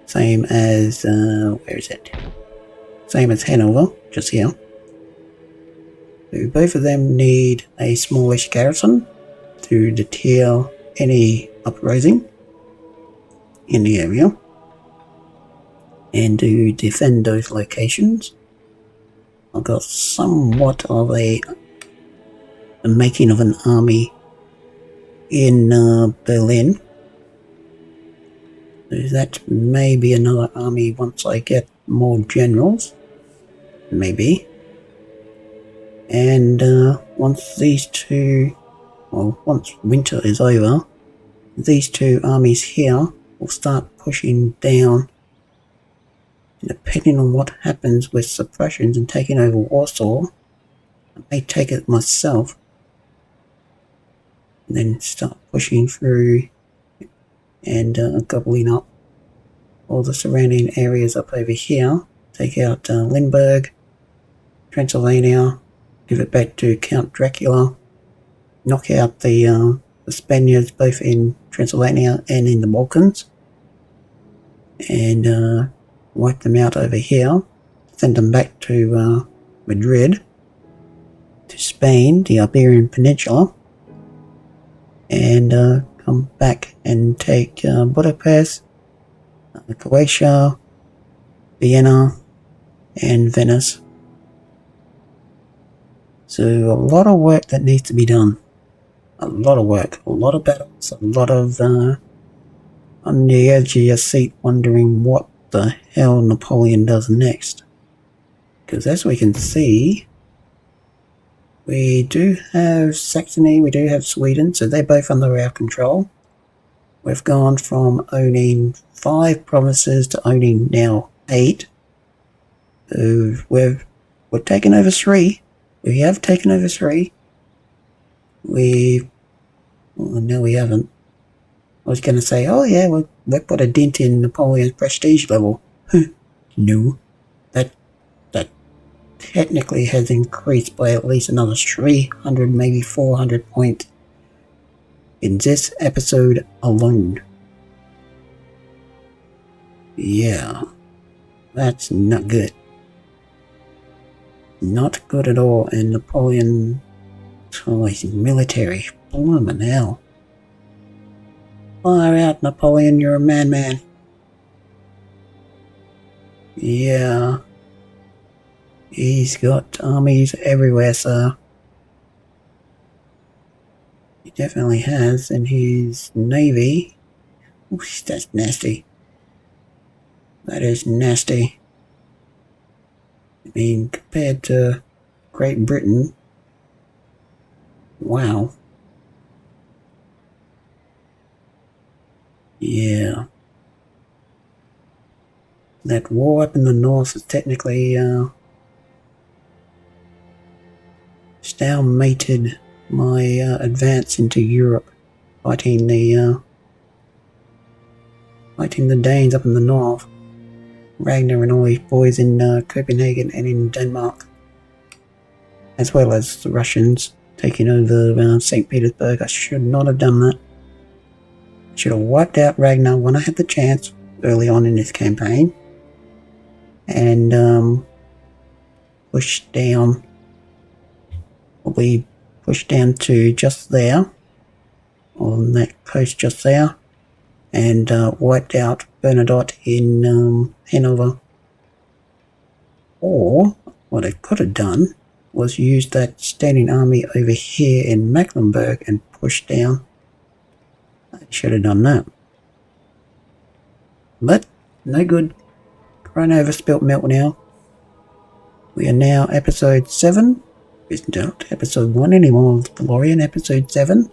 Same as, where is it? Same as Hanover, just here. So both of them need a smallish garrison to deter any uprising in the area and to defend those locations. I've got somewhat of a making of an army in Berlin. So that may be another army once I get more generals. Maybe. And once these two, well, once winter is over, these two armies here will start pushing down. Depending on what happens with suppressions and taking over Warsaw, I may take it myself and then start pushing through and gobbling up all the surrounding areas up over here. Take out Limburg, Transylvania, give it back to Count Dracula, knock out the Spaniards both in Transylvania and in the Balkans, and wipe them out over here, send them back to Madrid, to Spain, the Iberian Peninsula, and come back and take Budapest, Croatia, Vienna, and Venice. So a lot of work that needs to be done. A lot of work, a lot of battles, a lot of on the edge of your seat wondering what the hell Napoleon does next. Because as we can see, we do have Saxony, we do have Sweden, so they're both under our control. We've gone from owning 5 provinces to owning now 8. So we're taking over 3. We have taken over 3. Well, no, we haven't. I was going to say, oh yeah, we'll put a dent in Napoleon's prestige level. No. That technically has increased by at least another 300, maybe 400 points in this episode alone. Yeah. That's not good. Not good at all, and Napoleon, oh, his military, bloomin' hell. Fire out, Napoleon, you're a man. Yeah. He's got armies everywhere, sir. He definitely has, and his navy, oof, that's nasty. That is nasty. I mean, compared to Great Britain, wow. Yeah. That war up in the north is technically stalemated my advance into Europe, fighting the Danes up in the north. Ragnar and all his boys in Copenhagen and in Denmark, as well as the Russians taking over St. Petersburg. I should not have done that. I should have wiped out Ragnar when I had the chance early on in this campaign, and pushed down, probably pushed down to just there, on that coast just there, and wiped out Bernadotte in Hanover. Or what I could have done was use that standing army over here in Mecklenburg and push down. I should have done that. But no good. Run over spilt milk now. We are now episode 7. It's not episode 1 anymore. Valorian episode 7.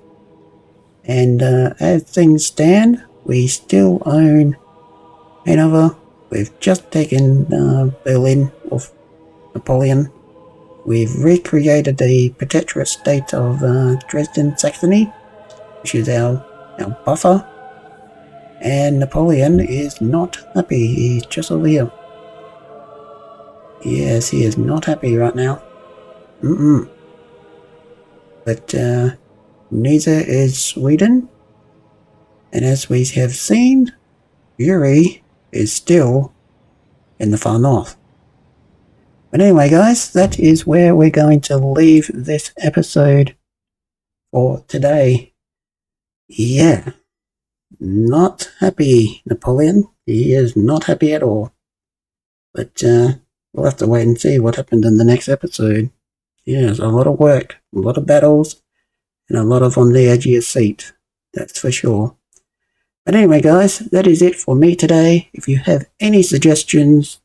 And as things stand, we still own Hanover. We've just taken Berlin off Napoleon. We've recreated the protectorate state of Dresden, Saxony, which is our buffer. And Napoleon is not happy. He's just over here. Yes, he is not happy right now. But neither is Sweden. And as we have seen, Uri is still in the far north. But anyway, guys, that is where we're going to leave this episode for today. Yeah, not happy, Napoleon. He is not happy at all. But we'll have to wait and see what happened in the next episode. Yeah, it's a lot of work, a lot of battles, and a lot of on the edge of your seat. That's for sure. But anyway, guys, that is it for me today. If you have any suggestions,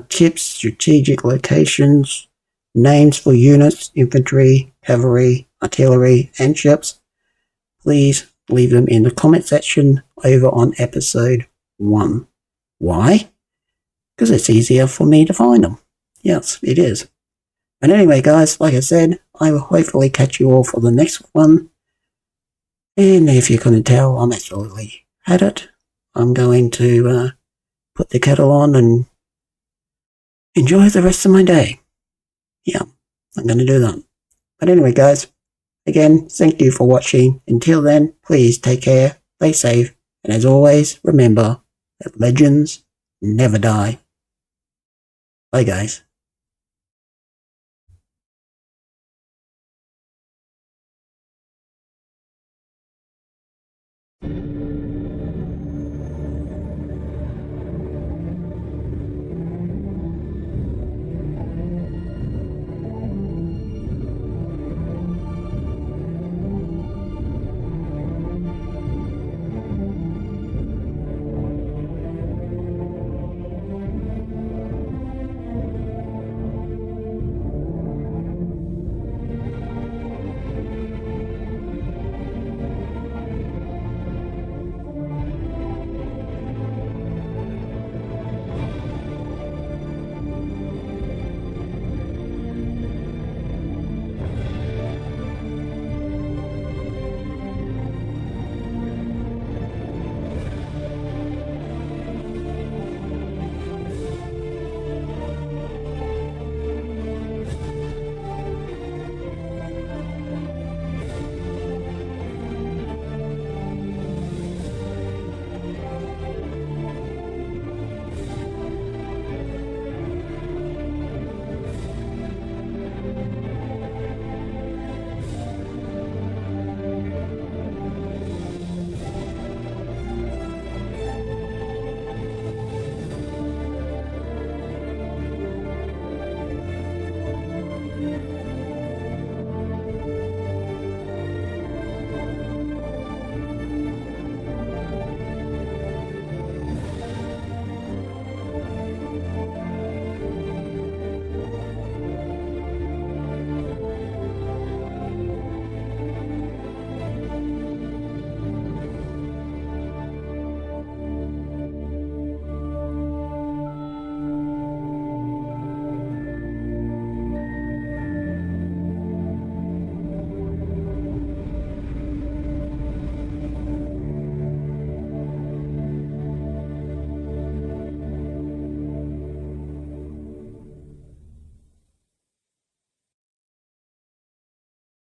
tips, strategic locations, names for units, infantry, cavalry, artillery, and ships, please leave them in the comment section over on episode 1. Why? Because it's easier for me to find them. Yes, it is. But anyway, guys, like I said, I will hopefully catch you all for the next one. And if you couldn't tell, I'm absolutely at it. I'm going to put the kettle on and enjoy the rest of my day. Yeah, I'm going to do that. But anyway, guys, again, thank you for watching. Until then, please take care, stay safe, and as always, remember that legends never die. Bye, guys.